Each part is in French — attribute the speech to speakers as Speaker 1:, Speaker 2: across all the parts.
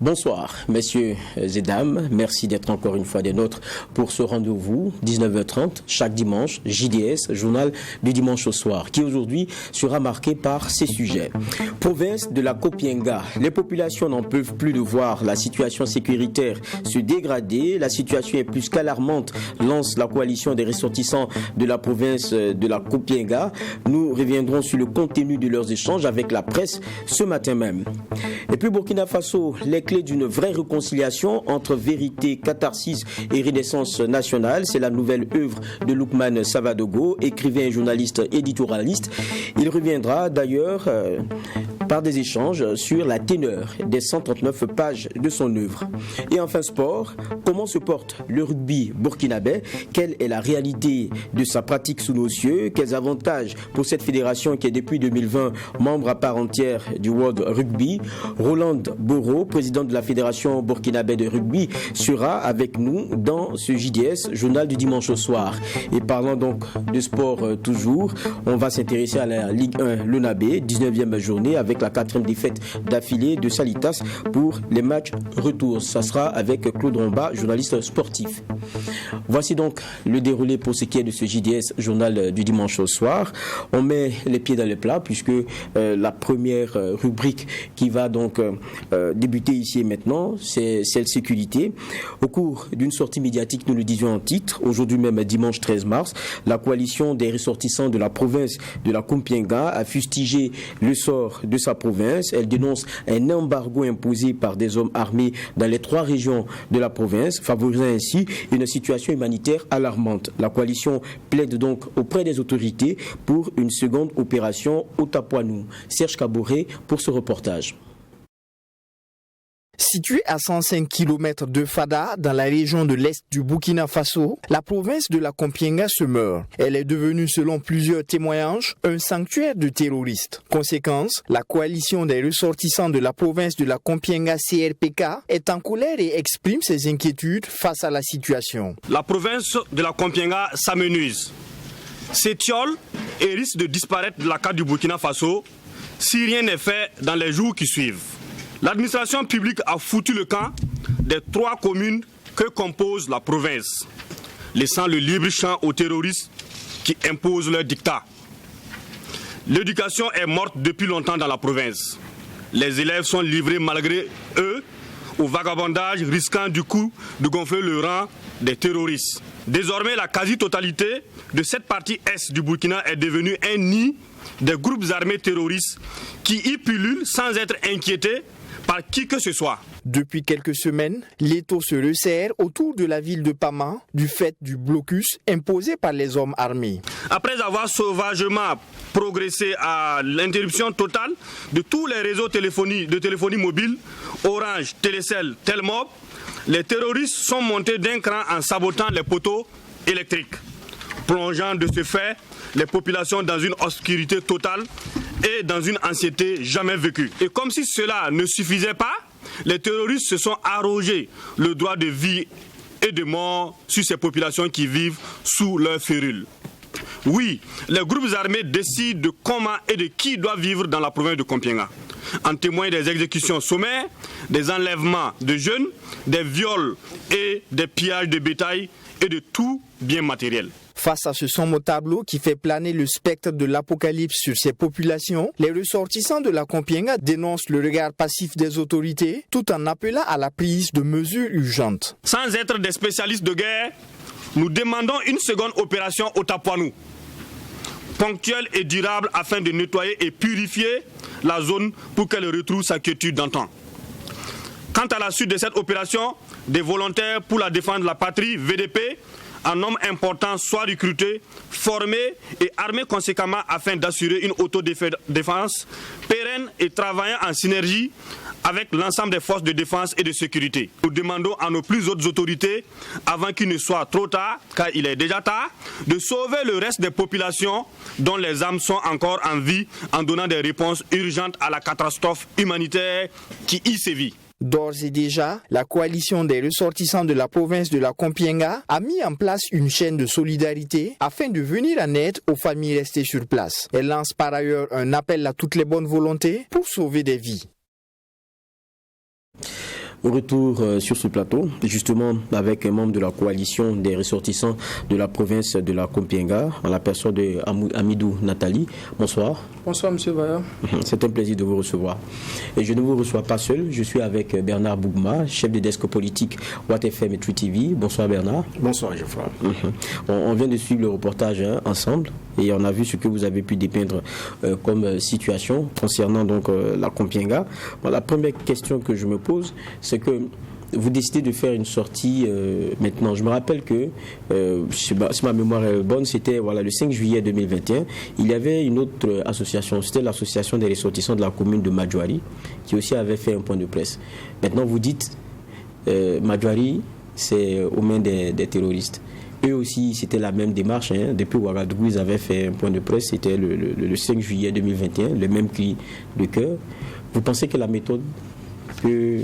Speaker 1: Bonsoir, messieurs et dames. Merci d'être encore une fois des nôtres pour ce rendez-vous, 19h30, chaque dimanche, JDS, journal du dimanche au soir, qui aujourd'hui sera marqué par ces sujets. Province de la Kopienga. Les populations n'en peuvent plus de voir la situation sécuritaire se dégrader. La situation est plus qu'alarmante, lance la coalition des ressortissants de la province de la Kopienga. Nous reviendrons sur le contenu de leurs échanges avec la presse ce matin même. Et puis Burkina Faso, les clés d'une vraie réconciliation entre vérité, catharsis et renaissance nationale. C'est la nouvelle œuvre de Loukman Savadogo, écrivain et journaliste éditorialiste. Il reviendra d'ailleurs par des échanges sur la teneur des 139 pages de son œuvre. Et enfin sport, comment se porte le rugby burkinabé? Quelle est la réalité de sa pratique sous nos cieux? Quels avantages pour cette fédération qui est depuis 2020 membre à part entière du World Rugby? Roland Boro, président de la Fédération burkinabé de rugby, sera avec nous dans ce JDS, journal du dimanche au soir. Et parlant donc de sport toujours, on va s'intéresser à la Ligue 1 Lonabé, 19e journée avec la 4e défaite d'affilée de Salitas pour les matchs retour. Ça sera avec Claude Romba, journaliste sportif. Voici donc le déroulé pour ce qui est de ce JDS, journal du dimanche au soir. On met les pieds dans le plat puisque la première rubrique qui va donc débuter ici et maintenant, c'est celle sécurité. Au cours d'une sortie médiatique, nous le disions en titre, aujourd'hui même dimanche 13 mars, la coalition des ressortissants de la province de la Kopienga a fustigé le sort de sa province. Elle dénonce un embargo imposé par des hommes armés dans les 3 régions de la province, favorisant ainsi une situation humanitaire alarmante. La coalition plaide donc auprès des autorités pour une seconde opération au Tapoinou. Serge Kaboré pour ce reportage.
Speaker 2: Située à 105 km de Fada, dans la région de l'Est du Burkina Faso, la province de la Kopienga se meurt. Elle est devenue, selon plusieurs témoignages, un sanctuaire de terroristes. Conséquence, la coalition des ressortissants de la province de la Kopienga CRPK est en colère et exprime ses inquiétudes face à la situation.
Speaker 3: La province de la Kopienga s'amenuise, s'étiole et risque de disparaître de la carte du Burkina Faso si rien n'est fait dans les jours qui suivent. L'administration publique a foutu le camp des 3 communes que compose la province, laissant le libre champ aux terroristes qui imposent leur dictat. L'éducation est morte depuis longtemps dans la province. Les élèves sont livrés malgré eux au vagabondage, risquant du coup de gonfler le rang des terroristes. Désormais, la quasi-totalité de cette partie est du Burkina est devenue un nid des groupes armés terroristes qui y pullulent sans être inquiétés par qui que ce soit.
Speaker 2: Depuis quelques semaines, l'étau se resserre autour de la ville de Pama du fait du blocus imposé par les hommes armés.
Speaker 3: Après avoir sauvagement progressé à l'interruption totale de tous les réseaux de téléphonie mobile, Orange, Télécel, Telmob, les terroristes sont montés d'un cran en sabotant les poteaux électriques, plongeant de ce fait les populations dans une obscurité totale et dans une anxiété jamais vécue. Et comme si cela ne suffisait pas, les terroristes se sont arrogés le droit de vie et de mort sur ces populations qui vivent sous leur férule. Oui, les groupes armés décident de comment et de qui doit vivre dans la province de Kopienga. En témoignent des exécutions sommaires, des enlèvements de jeunes, des viols et des pillages de bétail et de tout bien matériel.
Speaker 2: Face à ce sombre tableau qui fait planer le spectre de l'apocalypse sur ces populations, les ressortissants de la Kopienga dénoncent le regard passif des autorités tout en appelant à la prise de mesures urgentes.
Speaker 3: Sans être des spécialistes de guerre, nous demandons une seconde opération au Tapoinou, ponctuelle et durable afin de nettoyer et purifier la zone pour qu'elle retrouve sa quiétude d'antan. Quant à la suite de cette opération, des volontaires pour la défense de la patrie, VDP, un nombre important soient recrutés, formés et armés conséquemment afin d'assurer une autodéfense pérenne et travaillant en synergie avec l'ensemble des forces de défense et de sécurité. Nous demandons à nos plus hautes autorités, avant qu'il ne soit trop tard, car il est déjà tard, de sauver le reste des populations dont les âmes sont encore en vie en donnant des réponses urgentes à la catastrophe humanitaire qui y sévit.
Speaker 2: D'ores et déjà, la coalition des ressortissants de la province de la Kopienga a mis en place une chaîne de solidarité afin de venir en aide aux familles restées sur place. Elle lance par ailleurs un appel à toutes les bonnes volontés pour sauver des vies.
Speaker 1: Retour sur ce plateau, justement avec un membre de la coalition des ressortissants de la province de la Kompienga, en la personne de Amidou Nathalie. Bonsoir.
Speaker 4: Bonsoir, monsieur Vaya.
Speaker 1: C'est un plaisir de vous recevoir. Et je ne vous reçois pas seul, je suis avec Bernard Bougma, chef de desk politique WattFM et True TV. Bonsoir Bernard.
Speaker 5: Bonsoir Geoffroy.
Speaker 1: On vient de suivre le reportage ensemble et on a vu ce que vous avez pu dépeindre comme situation concernant donc la Kompienga. Bon, la première question que je me pose, c'est que vous décidez de faire une sortie maintenant. Je me rappelle que, si ma mémoire est bonne, c'était le 5 juillet 2021. Il y avait une autre association, c'était l'association des ressortissants de la commune de Madjouari, qui aussi avait fait un point de presse. Maintenant, vous dites, Madjouari, c'est aux mains des terroristes. Eux aussi, c'était la même démarche. Depuis Ouagadougou, ils avaient fait un point de presse. C'était le 5 juillet 2021, le même cri de cœur. Vous pensez que la méthode peut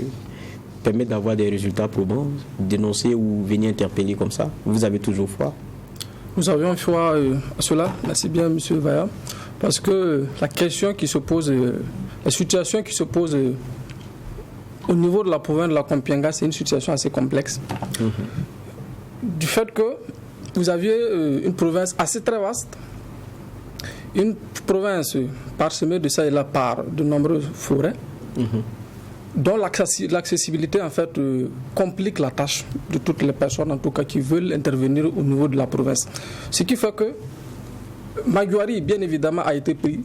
Speaker 1: permettre d'avoir des résultats probants, dénoncer ou venir interpeller comme ça? Vous avez toujours foi?
Speaker 4: Nous avions foi à cela. Merci bien, M. Vaya. Parce que la question qui se pose, la situation qui se pose au niveau de la province de la Kompienga, c'est une situation assez complexe. Du fait que vous aviez une province assez très vaste, une province parsemée de ça et là par de nombreuses forêts, dont l'accessibilité en fait complique la tâche de toutes les personnes en tout cas qui veulent intervenir au niveau de la province. Ce qui fait que Madjouari bien évidemment a été pris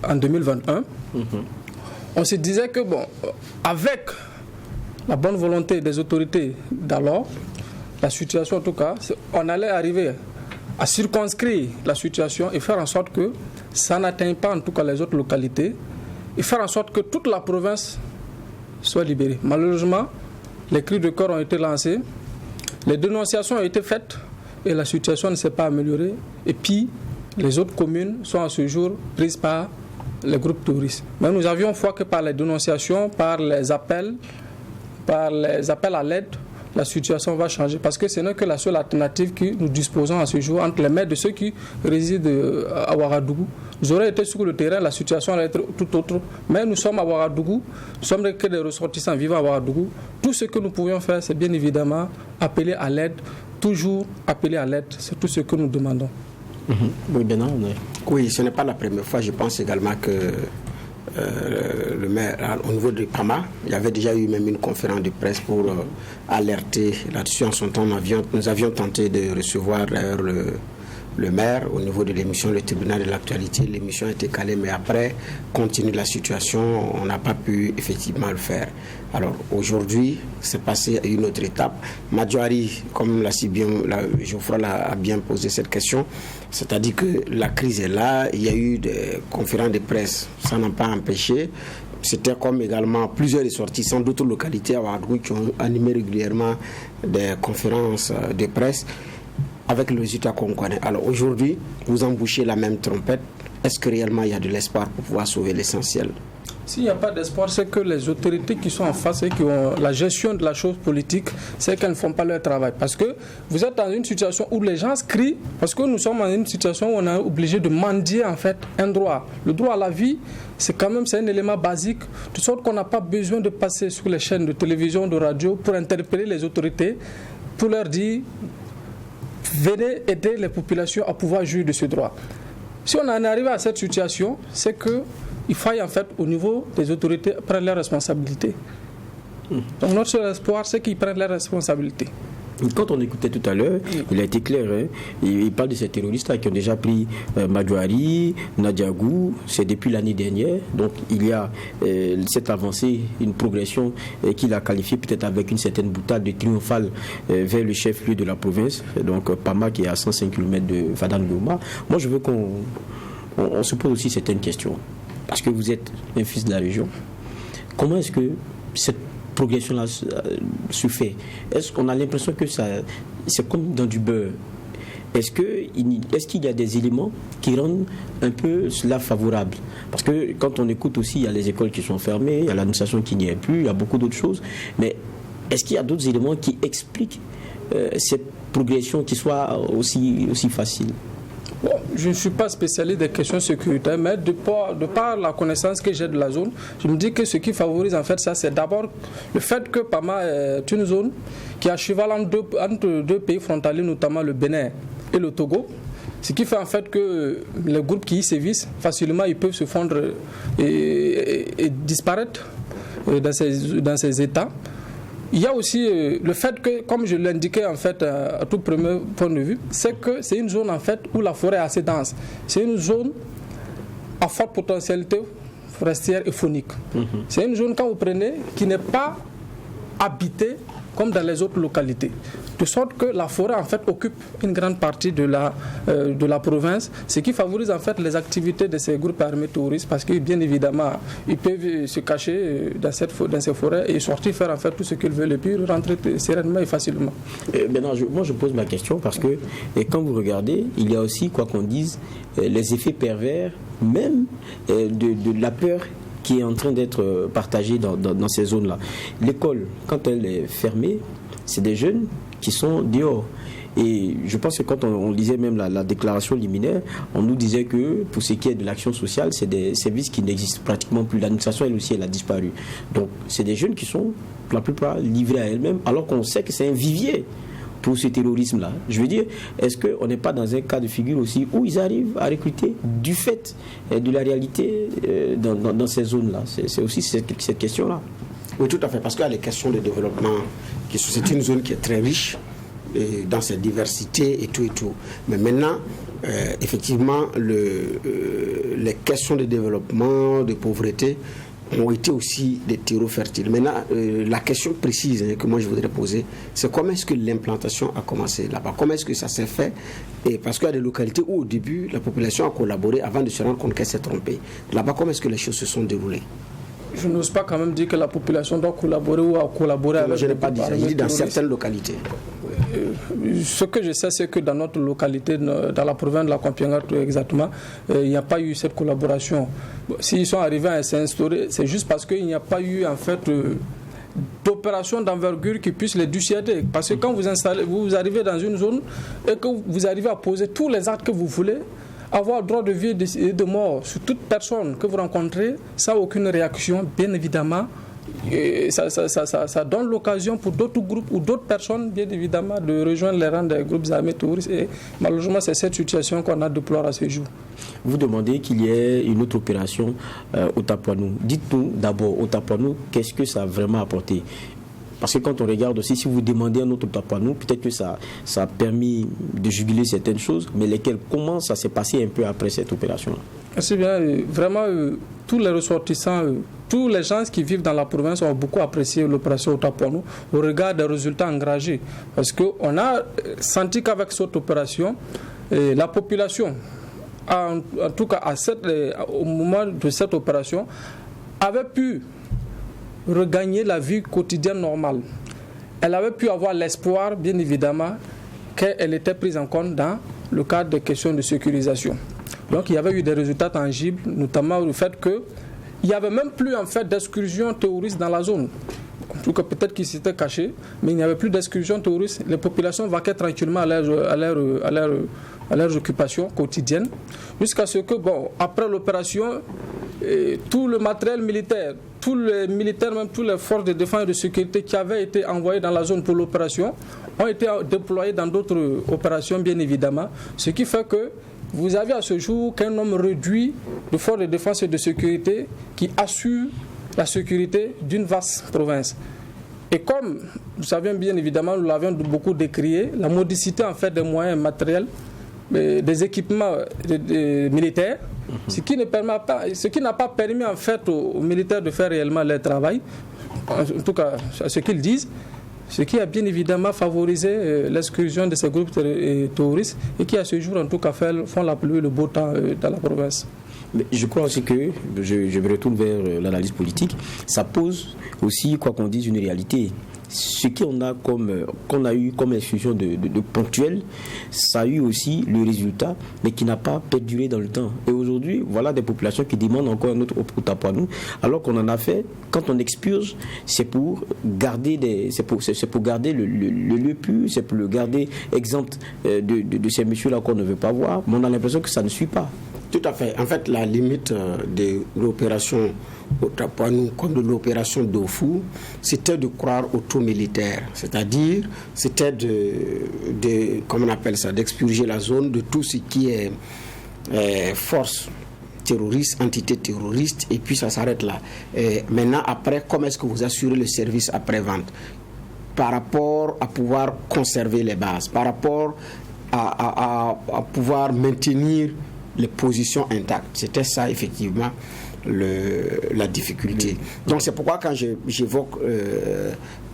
Speaker 4: en 2021. On se disait que bon, avec la bonne volonté des autorités d'alors, la situation en tout cas, on allait arriver à circonscrire la situation et faire en sorte que ça n'atteigne pas en tout cas les autres localités et faire en sorte que toute la province soit libérée. Malheureusement, les cris de cœur ont été lancés, les dénonciations ont été faites et la situation ne s'est pas améliorée. Et puis, les autres communes sont à ce jour prises par les groupes terroristes. Mais nous avions foi que par les dénonciations, par les appels à l'aide, la situation va changer. Parce que ce n'est que la seule alternative que nous disposons à ce jour entre les mains de ceux qui résident à Ouagadougou. Nous aurions été sur le terrain, la situation allait être tout autre. Mais nous sommes à Ouagadougou, nous sommes que des ressortissants vivant à Ouagadougou. Tout ce que nous pouvions faire, c'est bien évidemment appeler à l'aide, toujours appeler à l'aide. C'est tout ce que nous demandons.
Speaker 1: Oui, Bernard,
Speaker 5: oui, ce n'est pas la première fois. Je pense également que le maire, au niveau de PAMA, il y avait déjà eu même une conférence de presse pour alerter là-dessus. En son temps, nous avions tenté de recevoir d'ailleurs le maire au niveau de l'émission Le Tribunal de l'actualité. L'émission a été calée, mais après, compte tenu de la situation, on n'a pas pu effectivement le faire. Alors aujourd'hui, c'est passé à une autre étape. Madjouari, comme Geoffroy a bien posé cette question, c'est-à-dire que la crise est là, il y a eu des conférences de presse, ça n'a pas empêché. C'était comme également plusieurs ressortissants d'autres localités à Ouagadougou qui ont animé régulièrement des conférences de presse avec le résultat qu'on connaît. Alors aujourd'hui, vous embouchez la même trompette. Est-ce que réellement il y a de l'espoir pour pouvoir sauver l'essentiel?
Speaker 4: S'il n'y a pas d'espoir, c'est que les autorités qui sont en face et qui ont la gestion de la chose politique, c'est qu'elles ne font pas leur travail. Parce que vous êtes dans une situation où les gens crient, parce que nous sommes dans une situation où on est obligé de mendier en fait un droit. Le droit à la vie, c'est un élément basique, de sorte qu'on n'a pas besoin de passer sur les chaînes de télévision, de radio pour interpeller les autorités, pour leur dire venez aider les populations à pouvoir jouir de ce droit. Si on en est arrivé à cette situation, c'est qu'il faille en fait au niveau des autorités prendre leurs responsabilités. Donc notre seul espoir, c'est qu'ils prennent leurs responsabilités.
Speaker 1: Quand on écoutait tout à l'heure, il a été clair, il parle de ces terroristes qui ont déjà pris Madjouari, Nadiagou, c'est depuis l'année dernière. Donc il y a cette avancée, une progression qu'il a qualifiée peut-être avec une certaine boutade de triomphale vers le chef-lieu de la province, donc Pama qui est à 105 km de Fadane-Gouma. Moi je veux qu'on se pose aussi certaines questions, parce que vous êtes un fils de la région. Comment est-ce que cette progression-là se fait? Est-ce qu'on a l'impression que c'est comme dans du beurre? Est-ce qu'il y a des éléments qui rendent un peu cela favorable? Parce que quand on écoute aussi, il y a les écoles qui sont fermées, il y a l'administration qui n'y est plus, il y a beaucoup d'autres choses. Mais est-ce qu'il y a d'autres éléments qui expliquent cette progression qui soit aussi facile?
Speaker 4: Bon, je ne suis pas spécialiste des questions sécuritaires, mais de par la connaissance que j'ai de la zone, je me dis que ce qui favorise en fait ça, c'est d'abord le fait que Pama est une zone qui est à cheval entre deux pays frontaliers, notamment le Bénin et le Togo. Ce qui fait en fait que les groupes qui y sévissent, facilement, ils peuvent se fondre et disparaître dans ces États. Il y a aussi le fait que, comme je l'indiquais en fait à tout premier point de vue, c'est que c'est une zone en fait où la forêt est assez dense. C'est une zone à forte potentialité forestière et faunique. C'est une zone, quand vous prenez, qui n'est pas habitée comme dans les autres localités. De sorte que la forêt en fait occupe une grande partie de la province, ce qui favorise en fait les activités de ces groupes armés terroristes, parce que bien évidemment ils peuvent se cacher dans ces forêts et sortir faire en fait tout ce qu'ils veulent et puis rentrer sereinement et facilement.
Speaker 1: Maintenant, moi je pose ma question parce que quand vous regardez, il y a aussi, quoi qu'on dise, les effets pervers même de la peur qui est en train d'être partagée dans ces zones-là. L'école, quand elle est fermée, c'est des jeunes qui sont dehors. Et je pense que quand on lisait même la déclaration liminaire, on nous disait que pour ce qui est de l'action sociale, c'est des services qui n'existent pratiquement plus. L'administration, elle aussi, elle a disparu. Donc, c'est des jeunes qui sont, pour la plupart, livrés à elles-mêmes, alors qu'on sait que c'est un vivier pour ce terrorisme-là. Je veux dire, est-ce qu'on n'est pas dans un cas de figure aussi où ils arrivent à recruter du fait de la réalité dans ces zones-là? C'est aussi cette question-là.
Speaker 5: Oui, tout à fait, parce qu'il y a les questions de développement. C'est une zone qui est très riche dans sa diversité et tout. Mais maintenant, effectivement, les questions de développement, de pauvreté, ont été aussi des terreaux fertiles. Maintenant, la question précise que moi je voudrais poser, c'est comment est-ce que l'implantation a commencé là-bas? Comment est-ce que ça s'est fait? Et parce qu'il y a des localités où au début, la population a collaboré avant de se rendre compte qu'elle s'est trompée. Là-bas, comment est-ce que les choses se sont déroulées?
Speaker 4: Je n'ose pas quand même dire que la population doit collaborer ou a collaboré avec...
Speaker 5: Je n'ai pas dit ça, je dis dans certaines localités.
Speaker 4: Ce que je sais, c'est que dans notre localité, dans la province de la Kompienga exactement, il n'y a pas eu cette collaboration. S'ils sont arrivés à s'instaurer, c'est juste parce qu'il n'y a pas eu en fait d'opération d'envergure qui puisse les dissuader. Parce que quand vous arrivez dans une zone et que vous arrivez à poser tous les actes que vous voulez, avoir droit de vie et de mort sur toute personne que vous rencontrez sans aucune réaction, bien évidemment, et ça donne l'occasion pour d'autres groupes ou d'autres personnes, bien évidemment, de rejoindre les rangs des groupes armés terroristes. Et malheureusement, c'est cette situation qu'on a déplorée à ce jour.
Speaker 1: Vous demandez qu'il y ait une autre opération au Tapuanou. Dites-nous d'abord, au Tapuanou, qu'est-ce que ça a vraiment apporté? Parce que quand on regarde aussi, si vous demandez un autre Tapuanou, peut-être que ça a permis de juguler certaines choses, mais lesquelles, comment ça s'est passé un peu après cette opération?
Speaker 4: C'est bien, vraiment, tous les ressortissants, tous les gens qui vivent dans la province ont beaucoup apprécié l'opération au Tapuanou au regard des résultats engagés. Parce qu'on a senti qu'avec cette opération, la population, en tout cas au moment de cette opération, avait pu regagner la vie quotidienne normale. Elle avait pu avoir l'espoir, bien évidemment, qu'elle était prise en compte dans le cadre des questions de sécurisation. Donc il y avait eu des résultats tangibles, notamment le fait qu'il n'y avait même plus en fait d'excursions terroristes dans la zone. En tout cas, peut-être qu'ils s'étaient cachés, mais il n'y avait plus d'excursions terroristes. Les populations vaquaient tranquillement à leurs occupations quotidiennes, jusqu'à ce que, après l'opération, tout le matériel militaire, tous les militaires, même toutes les forces de défense et de sécurité qui avaient été envoyées dans la zone pour l'opération, ont été déployés dans d'autres opérations, bien évidemment, ce qui fait que vous avez à ce jour qu'un nombre réduit de forces de défense et de sécurité qui assurent la sécurité d'une vaste province. Et comme nous savions bien évidemment, nous l'avions beaucoup décrié, la modicité en fait des moyens matériels, des équipements militaires, ce qui n'a pas permis en fait aux militaires de faire réellement leur travail, en tout cas à ce qu'ils disent, ce qui a bien évidemment favorisé l'exclusion de ces groupes terroristes et qui à ce jour en tout cas font la pluie et le beau temps dans la province.
Speaker 1: Mais je crois aussi que, je me retourne vers l'analyse politique, ça pose aussi, quoi qu'on dise, une réalité. ce qu'on a eu comme institution de ponctuel, ça a eu aussi le résultat, mais qui n'a pas perduré dans le temps. Et aujourd'hui, voilà des populations qui demandent encore un autre Otapoinou, alors qu'on en a fait, quand on expurge, c'est pour garder le lieu pur, c'est pour le garder exempt de ces messieurs-là qu'on ne veut pas voir, mais on a l'impression que ça ne suit pas.
Speaker 5: Tout à fait. En fait, la limite de l'opération Otapoinou comme de l'opération Dofou, c'était de croire au tout militaire. C'est-à-dire, c'était comment on appelle ça, d'expurger la zone de tout ce qui est force terroriste, entité terroriste, et puis ça s'arrête là. Et maintenant, après, comment est-ce que vous assurez le service après-vente par rapport à pouvoir conserver les bases, par rapport à pouvoir maintenir les positions intactes. C'était ça, effectivement, la difficulté. Donc, c'est pourquoi, quand j'évoque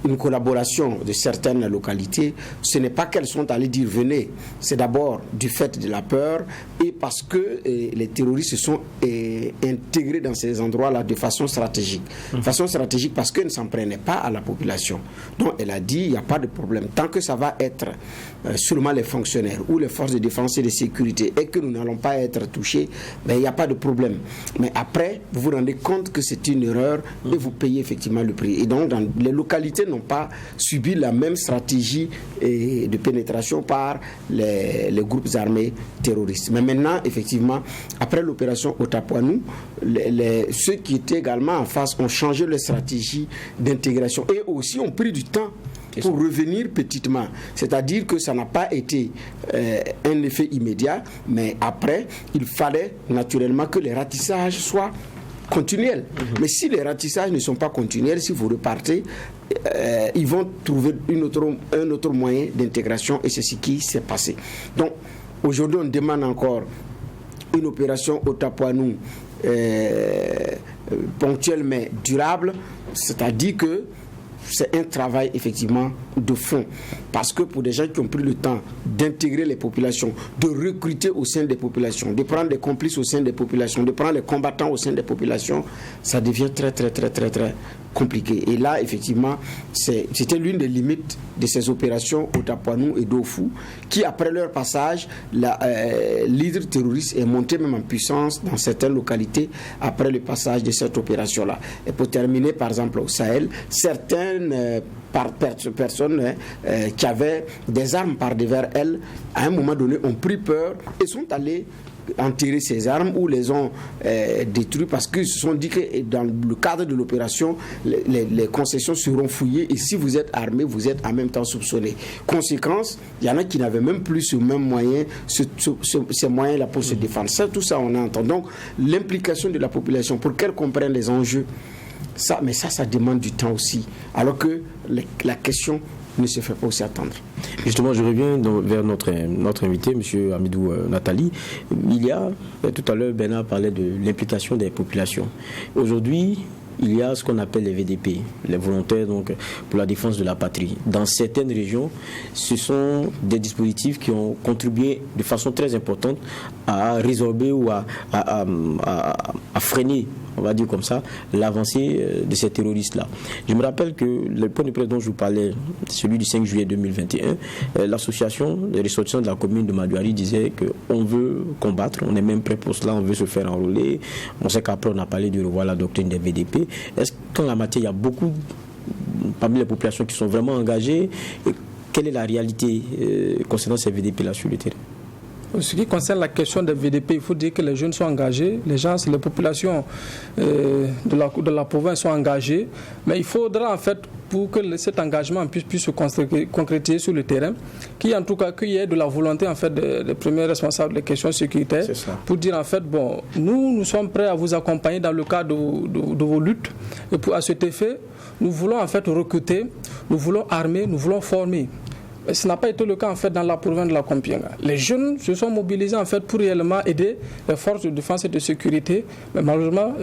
Speaker 5: une collaboration de certaines localités, ce n'est pas qu'elles sont allées dire venez, c'est d'abord du fait de la peur et parce que les terroristes se sont intégrés dans ces endroits-là de façon stratégique. De façon stratégique parce qu'ils ne s'en prenaient pas à la population. Donc, elle a dit, il n'y a pas de problème. Tant que ça va être seulement les fonctionnaires ou les forces de défense et de sécurité et que nous n'allons pas être touchés, ben, il n'y a pas de problème. Mais après, vous vous rendez compte que c'est une erreur et vous payez effectivement le prix. Et donc, dans les localités n'ont pas subi la même stratégie de pénétration par les groupes armés terroristes. Mais maintenant, effectivement, après l'opération Otapoinou, ceux qui étaient également en face ont changé leur stratégie d'intégration et aussi ont pris du temps pour revenir petitement. C'est-à-dire que ça n'a pas été un effet immédiat, mais après, il fallait naturellement que les ratissages soient continuels. Mais si les ratissages ne sont pas continuels, si vous repartez, ils vont trouver un autre moyen d'intégration et c'est ce qui s'est passé. Donc, aujourd'hui, on demande encore une opération Otapoinou ponctuelle mais durable, c'est-à-dire que c'est un travail effectivement de fond. Parce que pour des gens qui ont pris le temps d'intégrer les populations, de recruter au sein des populations, de prendre des complices au sein des populations, de prendre les combattants au sein des populations, ça devient très compliqué. Et là, effectivement, c'était l'une des limites de ces opérations Otapoinou et Dofou, qui après leur passage, l'hydre terroriste est monté même en puissance dans certaines localités après le passage de cette opération-là. Et pour terminer, par exemple, au Sahel, certaines personnes qui avaient des armes par devers elles, à un moment donné, ont pris peur et sont allées enterrer ces armes ou les ont détruites parce qu'ils se sont dit que dans le cadre de l'opération, les concessions seront fouillées et si vous êtes armé, vous êtes en même temps soupçonné. Conséquence, il y en a qui n'avaient même plus ce même moyen, ces moyens-là pour se défendre. Ça, tout ça, on entend. Donc, l'implication de la population pour qu'elle comprenne les enjeux, ça demande du temps aussi. Alors que la question ne se fait pas aussi attendre.
Speaker 1: Justement, je reviens vers notre invité, M. Hamidou Natali. Tout à l'heure, Bernard parlait de l'implication des populations. Aujourd'hui, il y a ce qu'on appelle les VDP, les volontaires donc, pour la défense de la patrie. Dans certaines régions, ce sont des dispositifs qui ont contribué de façon très importante à résorber ou à freiner, on va dire comme ça, l'avancée de ces terroristes-là. Je me rappelle que le point de presse dont je vous parlais, celui du 5 juillet 2021, l'association des ressortissants de la commune de Madouari disait qu'on veut combattre, on est même prêt pour cela, on veut se faire enrôler. On sait qu'après on a parlé de revoir la doctrine des VDP. Est-ce qu'en la matière, il y a beaucoup parmi les populations qui sont vraiment engagées? Et quelle est la réalité concernant ces VDP-là sur le terrain?
Speaker 4: En ce qui concerne la question des VDP, il faut dire que les jeunes sont engagés, les populations de la province sont engagées, mais il faudra en fait, pour que cet engagement puisse se concrétiser sur le terrain, qu'il y ait de la volonté en fait des premiers responsables des questions sécuritaires pour dire en fait, bon, nous sommes prêts à vous accompagner dans le cadre de vos luttes et à cet effet, nous voulons en fait recruter, nous voulons armer, nous voulons former. Ce n'a pas été le cas en fait dans la province de la Kompienga. Les jeunes se sont mobilisés en fait pour réellement aider les forces de défense et de sécurité, mais malheureusement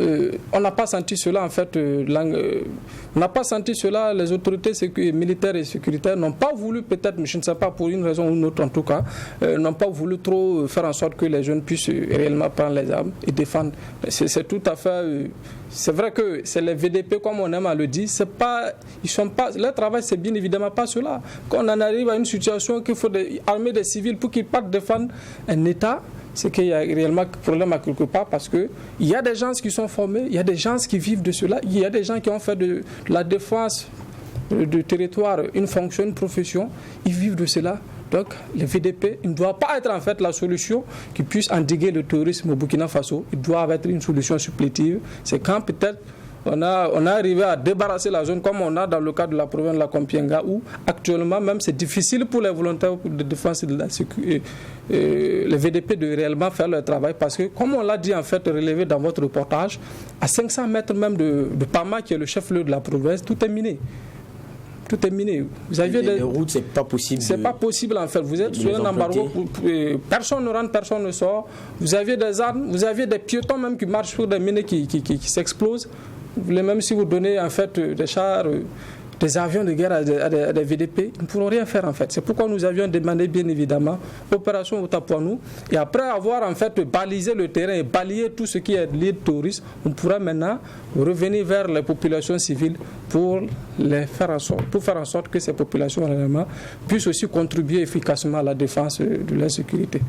Speaker 4: on n'a pas senti cela en fait. On n'a pas senti cela. Les autorités militaires et sécuritaires n'ont pas voulu, peut-être, je ne sais pas pour une raison ou une autre en tout cas, n'ont pas voulu trop faire en sorte que les jeunes puissent réellement prendre les armes et défendre. C'est tout à fait c'est vrai que c'est les VDP, comme on aime à le dire, leur travail, c'est bien évidemment pas cela. Quand on en arrive à une situation qu'il faut armer des civils pour qu'ils partent défendre un État, c'est qu'il y a réellement un problème à quelque part, parce qu'il y a des gens qui sont formés, il y a des gens qui vivent de cela, il y a des gens qui ont fait de la défense du territoire une fonction, une profession, ils vivent de cela. Donc les VDP ne doivent pas être en fait la solution qui puisse endiguer le terrorisme au Burkina Faso. Ils doivent être une solution supplétive. C'est quand peut-être on a arrivé à débarrasser la zone, comme on a dans le cas de la province de la Kompienga, où actuellement même c'est difficile pour les volontaires de défense et de la sécurité, les VDP de réellement faire leur travail, parce que comme on l'a dit en fait relevé dans votre reportage, à 500 mètres même de Pama, qui est le chef-lieu de la province, tout est miné. Tout est miné. Vous aviez
Speaker 1: les routes, c'est pas possible.
Speaker 4: C'est pas possible en fait. Vous êtes sur un embargo. Personne ne rentre, personne ne sort. Vous aviez des armes, vous aviez des piétons même qui marchent sur des mines qui s'explosent. Même si vous donnez en fait des chars, des avions de guerre à des VDP, ils ne pourront rien faire en fait. C'est pourquoi nous avions demandé bien évidemment opération Otapoinou, et après avoir en fait balisé le terrain et balayé tout ce qui est lié de terrorisme, on pourra maintenant revenir vers les populations civiles pour faire en sorte que ces populations réellement puissent aussi contribuer efficacement à la défense de la sécurité.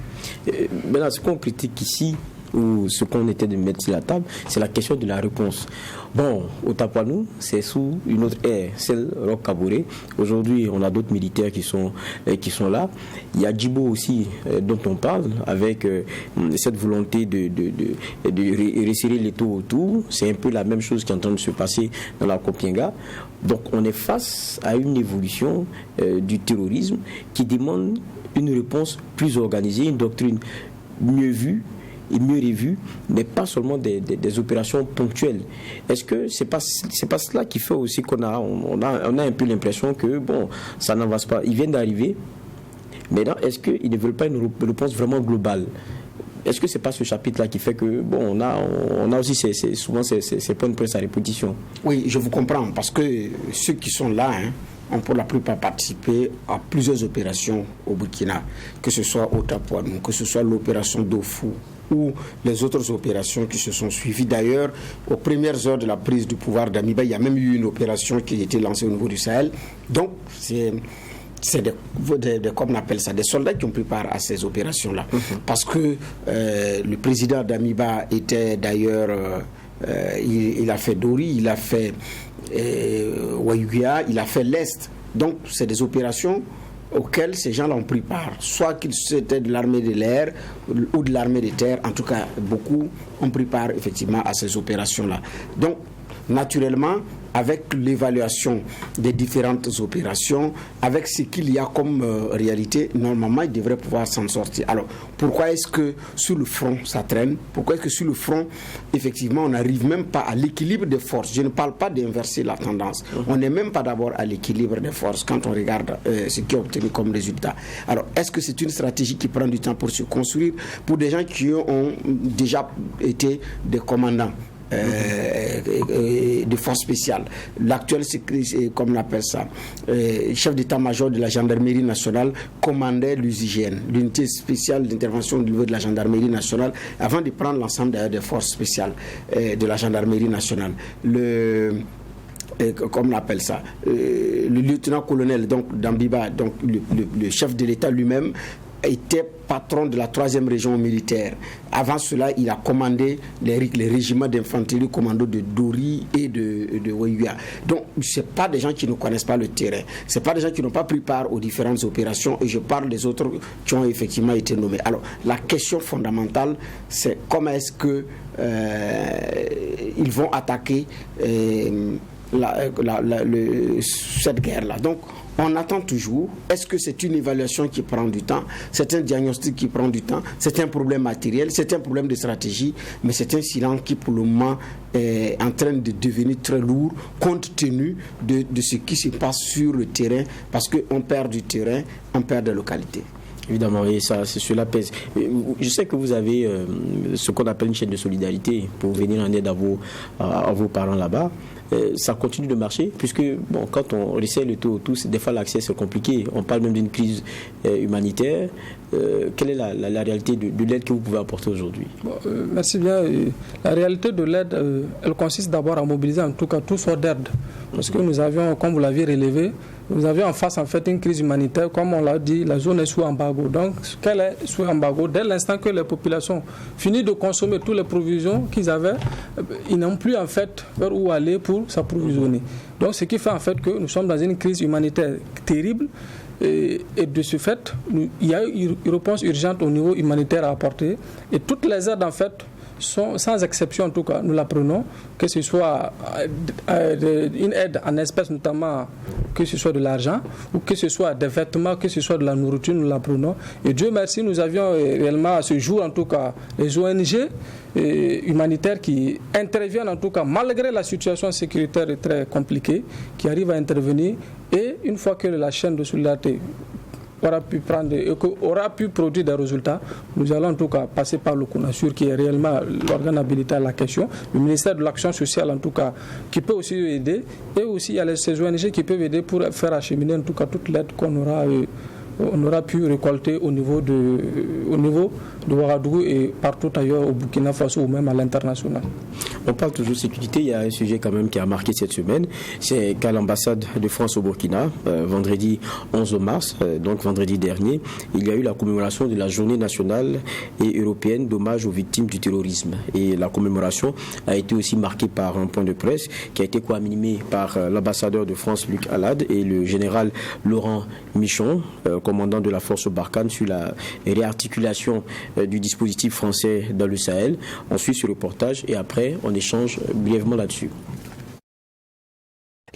Speaker 1: Maintenant, ce qu'on critique ici, ou ce qu'on était de mettre sur la table, c'est la question de la réponse. Bon, au Tapanou, c'est sous une autre ère, celle Roch Kaboré. Aujourd'hui, on a d'autres militaires qui sont là. Il y a Djibo aussi, dont on parle, avec cette volonté de resserrer les taux autour. C'est un peu la même chose qui est en train de se passer dans la Kompienga. Donc, on est face à une évolution du terrorisme qui demande une réponse plus organisée, une doctrine mieux vue et mieux revue, mais pas seulement des opérations ponctuelles. Est-ce que c'est pas cela qui fait aussi qu'on a un peu l'impression que bon, ça n'avance pas. Ils viennent d'arriver, mais là, est-ce qu'ils ne veulent pas une réponse vraiment globale? Est-ce que c'est pas ce chapitre-là qui fait que bon, on a aussi souvent ces points de presse à répétition? Oui,
Speaker 5: je vous comprends, parce que ceux qui sont là, ont pour la plupart participé à plusieurs opérations au Burkina, que ce soit au Tapoinou, que ce soit l'opération Dofou, ou les autres opérations qui se sont suivies. D'ailleurs, aux premières heures de la prise du pouvoir d'Amiba, il y a même eu une opération qui a été lancée au niveau du Sahel. Donc, c'est comme on appelle ça, des soldats qui ont pris part à ces opérations-là. Parce que le président d'Amiba était d'ailleurs, il a fait Dori, il a fait Wayugia, il a fait l'Est. Donc, c'est des opérations auxquels ces gens-là ont pris part, soit qu'ils étaient de l'armée de l'air ou de l'armée de terre. En tout cas, beaucoup ont pris part effectivement à ces opérations-là. Donc, naturellement, avec l'évaluation des différentes opérations, avec ce qu'il y a comme réalité, normalement, ils devraient pouvoir s'en sortir. Alors, pourquoi est-ce que sur le front, ça traîne? Pourquoi est-ce que sur le front, effectivement, on n'arrive même pas à l'équilibre des forces? Je ne parle pas d'inverser la tendance. On n'est même pas d'abord à l'équilibre des forces quand on regarde ce qui est obtenu comme résultat. Alors, est-ce que c'est une stratégie qui prend du temps pour se construire pour des gens qui ont déjà été des commandants de force spéciale? L'actuel, comme on appelle ça, chef d'état-major de la gendarmerie nationale, commandait l'USIGN, l'unité spéciale d'intervention au niveau de la gendarmerie nationale, avant de prendre l'ensemble des forces spéciales de la gendarmerie nationale. Comme on appelle ça, le lieutenant-colonel donc d'Ambiba, donc le chef de l'État lui-même, était patron de la 3e région militaire. Avant cela, il a commandé les régiments d'infanterie commando de Dori et de Wayuya. Donc, ce n'est pas des gens qui ne connaissent pas le terrain. Ce n'est pas des gens qui n'ont pas pris part aux différentes opérations. Et je parle des autres qui ont effectivement été nommés. Alors, la question fondamentale, c'est comment est-ce que ils vont attaquer cette guerre-là. Donc, on attend toujours. Est-ce que c'est une évaluation qui prend du temps? C'est un diagnostic qui prend du temps? C'est un problème matériel? C'est un problème de stratégie? Mais c'est un silence qui, pour le moment, est en train de devenir très lourd, compte tenu de ce qui se passe sur le terrain. Parce qu'on perd du terrain, on perd des localités.
Speaker 1: Évidemment, et ça, cela pèse. Je sais que vous avez ce qu'on appelle une chaîne de solidarité pour venir en aide à vos parents là-bas. ça continue de marcher, puisque bon, quand on essaie le tout, des fois l'accès c'est compliqué. On parle même d'une crise humanitaire. Quelle est la réalité de l'aide que vous pouvez apporter aujourd'hui?
Speaker 4: Merci bien. La réalité de l'aide, elle consiste d'abord à mobiliser en tout cas toutes sortes d'aide. Parce que nous avions, comme vous l'aviez relevé, nous avions en face en fait une crise humanitaire, comme on l'a dit, la zone est sous embargo. Donc, qu'elle est sous embargo, dès l'instant que les populations finissent de consommer toutes les provisions qu'ils avaient, ils n'ont plus en fait vers où aller pour s'approvisionner. Donc, ce qui fait en fait que nous sommes dans une crise humanitaire terrible. Et de ce fait, il y a une réponse urgente au niveau humanitaire à apporter. Et toutes les aides en fait sont, sans exception en tout cas, nous la prenons, que ce soit une aide en espèces notamment, que ce soit de l'argent, ou que ce soit des vêtements, que ce soit de la nourriture, nous la prenons. Et Dieu merci, nous avions réellement à ce jour en tout cas les ONG humanitaires qui interviennent en tout cas malgré la situation sécuritaire très compliquée, qui arrivent à intervenir. Et une fois que la chaîne de solidarité aura pu produire des résultats, nous allons en tout cas passer par le CONASUR qui est réellement l'organe habilité à la question, le ministère de l'Action sociale en tout cas qui peut aussi aider, et aussi il y a ces ONG qui peuvent aider pour faire acheminer en tout cas toute l'aide qu'on aura pu récolter au niveau de Ouagadougou et partout ailleurs au Burkina Faso ou même à l'international.
Speaker 1: On parle toujours de sécurité, il y a un sujet quand même qui a marqué cette semaine, c'est qu'à l'ambassade de France au Burkina, vendredi 11 mars, donc vendredi dernier, il y a eu la commémoration de la journée nationale et européenne d'hommage aux victimes du terrorisme. Et la commémoration a été aussi marquée par un point de presse qui a été co-animé par l'ambassadeur de France Luc Alade et le général Laurent Michon, commandant de la force Barkhane, sur la réarticulation du dispositif français dans le Sahel. On suit ce reportage et après on échange brièvement là-dessus.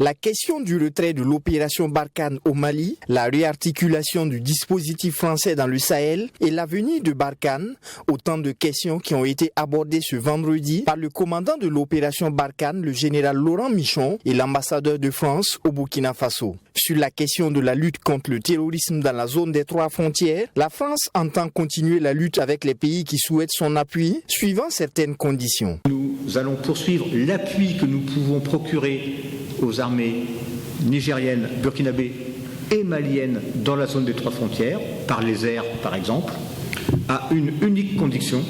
Speaker 2: La question du retrait de l'opération Barkhane au Mali, la réarticulation du dispositif français dans le Sahel et l'avenir de Barkhane, autant de questions qui ont été abordées ce vendredi par le commandant de l'opération Barkhane, le général Laurent Michon, et l'ambassadeur de France au Burkina Faso. Sur la question de la lutte contre le terrorisme dans la zone des 3 frontières, la France entend continuer la lutte avec les pays qui souhaitent son appui, suivant certaines conditions.
Speaker 6: Nous allons poursuivre l'appui que nous pouvons procurer aux armées nigériennes, burkinabées et maliennes dans la zone des 3 frontières, par les airs par exemple, à une unique condition,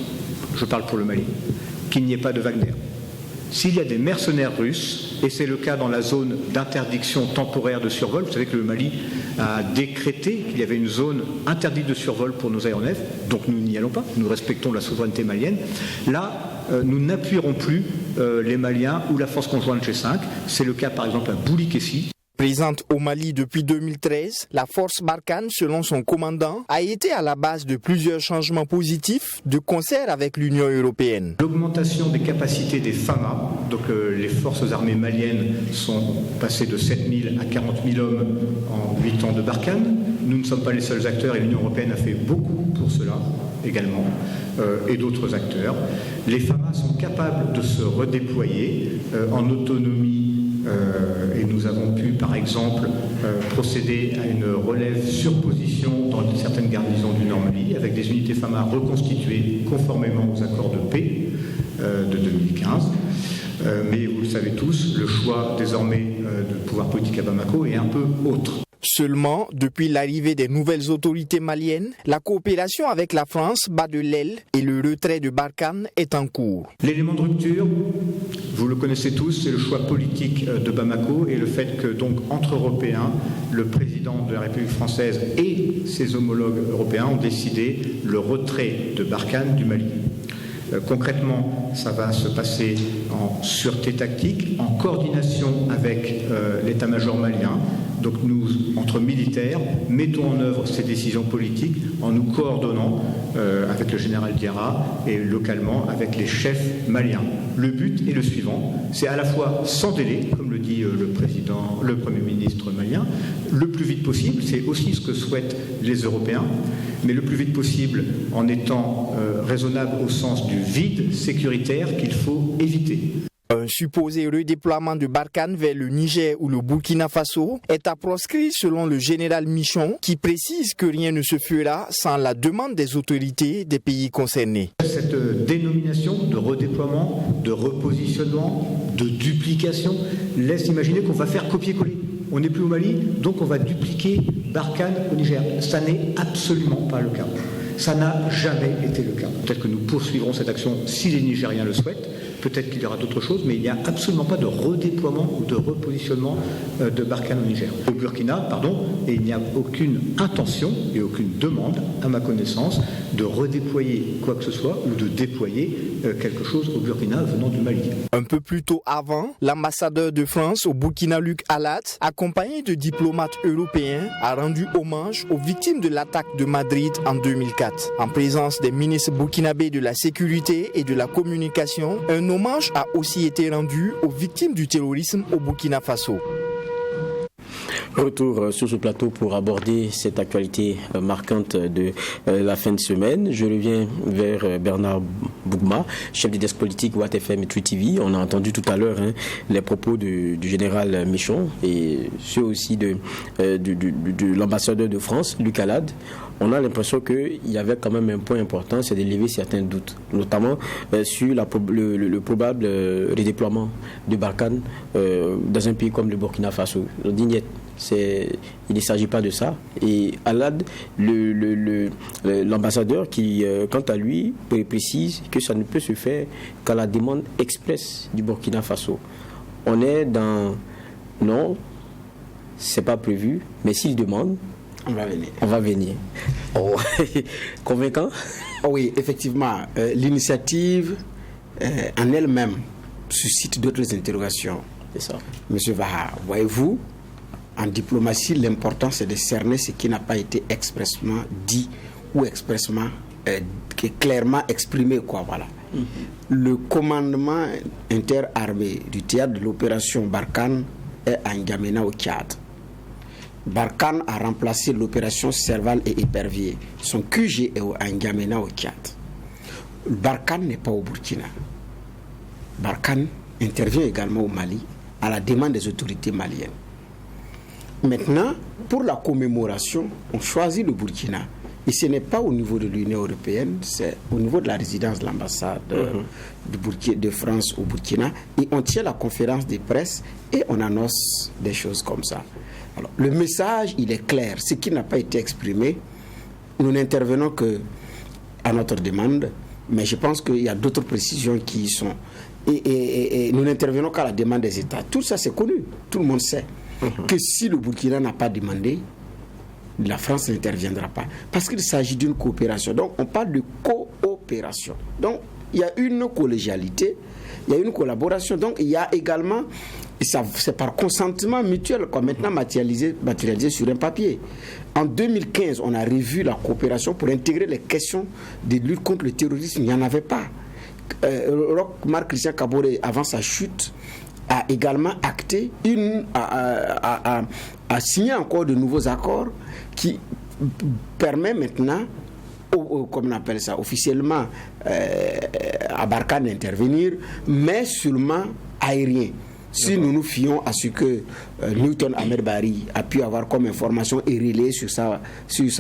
Speaker 6: je parle pour le Mali, qu'il n'y ait pas de Wagner. S'il y a des mercenaires russes, et c'est le cas dans la zone d'interdiction temporaire de survol, vous savez que le Mali a décrété qu'il y avait une zone interdite de survol pour nos aéronefs, donc nous n'y allons pas, nous respectons la souveraineté malienne. Là, nous n'appuierons plus les Maliens ou la force conjointe G5. C'est le cas par exemple à Boulikessi.
Speaker 2: Présente au Mali depuis 2013, la force Barkhane, selon son commandant, a été à la base de plusieurs changements positifs de concert avec l'Union européenne.
Speaker 6: L'augmentation des capacités des FAMA, donc les forces armées maliennes sont passées de 7 000 à 40 000 hommes en 8 ans de Barkhane. Nous ne sommes pas les seuls acteurs et l'Union européenne a fait beaucoup pour cela également, et d'autres acteurs. Les FAMA sont capables de se redéployer en autonomie. Et nous avons pu, par exemple, procéder à une relève sur position dans certaines garnisons du Nord-Mali, avec des unités FAMA reconstituées conformément aux accords de paix de 2015. Mais vous le savez tous, le choix désormais de pouvoir politique à Bamako est un peu autre.
Speaker 2: Seulement, depuis l'arrivée des nouvelles autorités maliennes, la coopération avec la France bat de l'aile et le retrait de Barkhane est en cours.
Speaker 6: L'élément de rupture, vous le connaissez tous, c'est le choix politique de Bamako et le fait que, donc, entre Européens, le président de la République française et ses homologues européens ont décidé le retrait de Barkhane du Mali. Concrètement, ça va se passer en sûreté tactique, en coordination avec l'état-major malien. Donc nous, entre militaires, mettons en œuvre ces décisions politiques en nous coordonnant avec le général Diarra et localement avec les chefs maliens. Le but est le suivant, c'est à la fois sans délai, comme le dit le Premier ministre malien, le plus vite possible, c'est aussi ce que souhaitent les Européens, mais le plus vite possible en étant raisonnable au sens du vide sécuritaire qu'il faut éviter.
Speaker 2: Un supposé redéploiement de Barkhane vers le Niger ou le Burkina Faso est à proscrire selon le général Michon, qui précise que rien ne se fera sans la demande des autorités des pays concernés.
Speaker 6: Cette dénomination de redéploiement, de repositionnement, de duplication, laisse imaginer qu'on va faire copier-coller. On n'est plus au Mali, donc on va dupliquer Barkhane au Niger. Ça n'est absolument pas le cas. Ça n'a jamais été le cas. Peut-être que nous poursuivrons cette action si les Nigériens le souhaitent. Peut-être qu'il y aura d'autres choses, mais il n'y a absolument pas de redéploiement ou de repositionnement de Barkhane au Niger. Au Burkina, et il n'y a aucune intention et aucune demande, à ma connaissance, de redéployer quoi que ce soit ou de déployer quelque chose au Burkina venant du Mali.
Speaker 2: Un peu plus tôt avant, l'ambassadeur de France au Burkina, Luc Alat, accompagné de diplomates européens, a rendu hommage aux victimes de l'attaque de Madrid en 2004. En présence des ministres burkinabés de la sécurité et de la communication, un hommage a aussi été rendu aux victimes du terrorisme au Burkina Faso.
Speaker 1: Retour sur ce plateau pour aborder cette actualité marquante de la fin de semaine. Je reviens vers Bernard Bougma, chef du desk politique Watt FM et True TV. On a entendu tout à l'heure les propos du général Michon et ceux aussi de l'ambassadeur de France, Luc Alad. On a l'impression qu'il y avait quand même un point important, c'est de lever certains doutes, notamment sur le probable redéploiement de Barkhane dans un pays comme le Burkina Faso. Il ne s'agit pas de ça. Et Alad, l'ambassadeur, qui, quant à lui, précise que ça ne peut se faire qu'à la demande expresse du Burkina Faso. On est dans... Non, c'est pas prévu, mais s'il demande... On va venir. Oh. Convaincant?
Speaker 5: Oui, effectivement. L'initiative en elle-même suscite d'autres interrogations. C'est ça. Monsieur Vaha, voyez-vous, en diplomatie, l'important c'est de cerner ce qui n'a pas été expressément dit ou expressément clairement exprimé. Voilà. Mm-hmm. Le commandement interarmé du théâtre de l'opération Barkhane est à N'Djamena au Tchad. Barkhane a remplacé l'opération Serval et Épervier. Son QG est à N'Djamena au Tchad. Barkhane n'est pas au Burkina. Barkhane intervient également au Mali à la demande des autorités maliennes. Maintenant, pour la commémoration, on choisit le Burkina. Et ce n'est pas au niveau de l'Union européenne, c'est au niveau de la résidence de l'ambassade de France au Burkina. Et on tient la conférence de presse et on annonce des choses comme ça. Alors, le message, il est clair. Ce qui n'a pas été exprimé, nous n'intervenons que à notre demande, mais je pense qu'il y a d'autres précisions qui y sont. Et nous n'intervenons qu'à la demande des États. Tout ça, c'est connu. Tout le monde sait que si le Burkina n'a pas demandé, la France n'interviendra pas. Parce qu'il s'agit d'une coopération. Donc, on parle de coopération. Donc, il y a une collégialité, il y a une collaboration. Donc, il y a également... Et ça, c'est par consentement mutuel, maintenant matérialisé sur un papier. En 2015, on a revu la coopération pour intégrer les questions de lutte contre le terrorisme. Il n'y en avait pas. Marc Christian Kaboré, avant sa chute, a également acté, a signé encore de nouveaux accords qui permet maintenant, comme on appelle ça, officiellement à Barkhane d'intervenir, mais seulement aérien. Si nous nous fions à ce que Newton Ahmed Bari a pu avoir comme information et relayé sur sa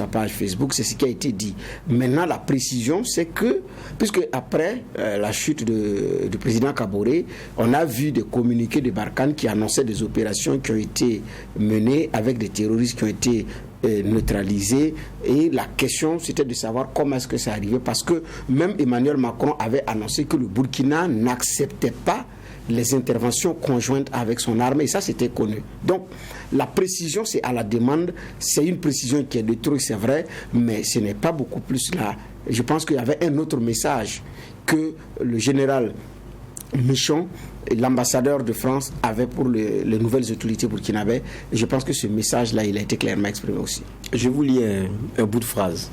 Speaker 5: page Facebook, c'est ce qui a été dit. Maintenant, la précision, c'est que, puisque après la chute du président Kaboré, on a vu des communiqués de Barkhane qui annonçaient des opérations qui ont été menées avec des terroristes qui ont été neutralisés, et la question c'était de savoir comment est-ce que ça arrivait, parce que même Emmanuel Macron avait annoncé que le Burkina n'acceptait pas les interventions conjointes avec son armée, et ça c'était connu. Donc la précision c'est à la demande, c'est une précision qui est de trop, c'est vrai, mais ce n'est pas beaucoup plus là. Je pense qu'il y avait un autre message que le général Michon, l'ambassadeur de France, avait pour les nouvelles autorités burkinabées. Je pense que ce message-là, il a été clairement exprimé aussi.
Speaker 1: Je vous lis un bout de phrase.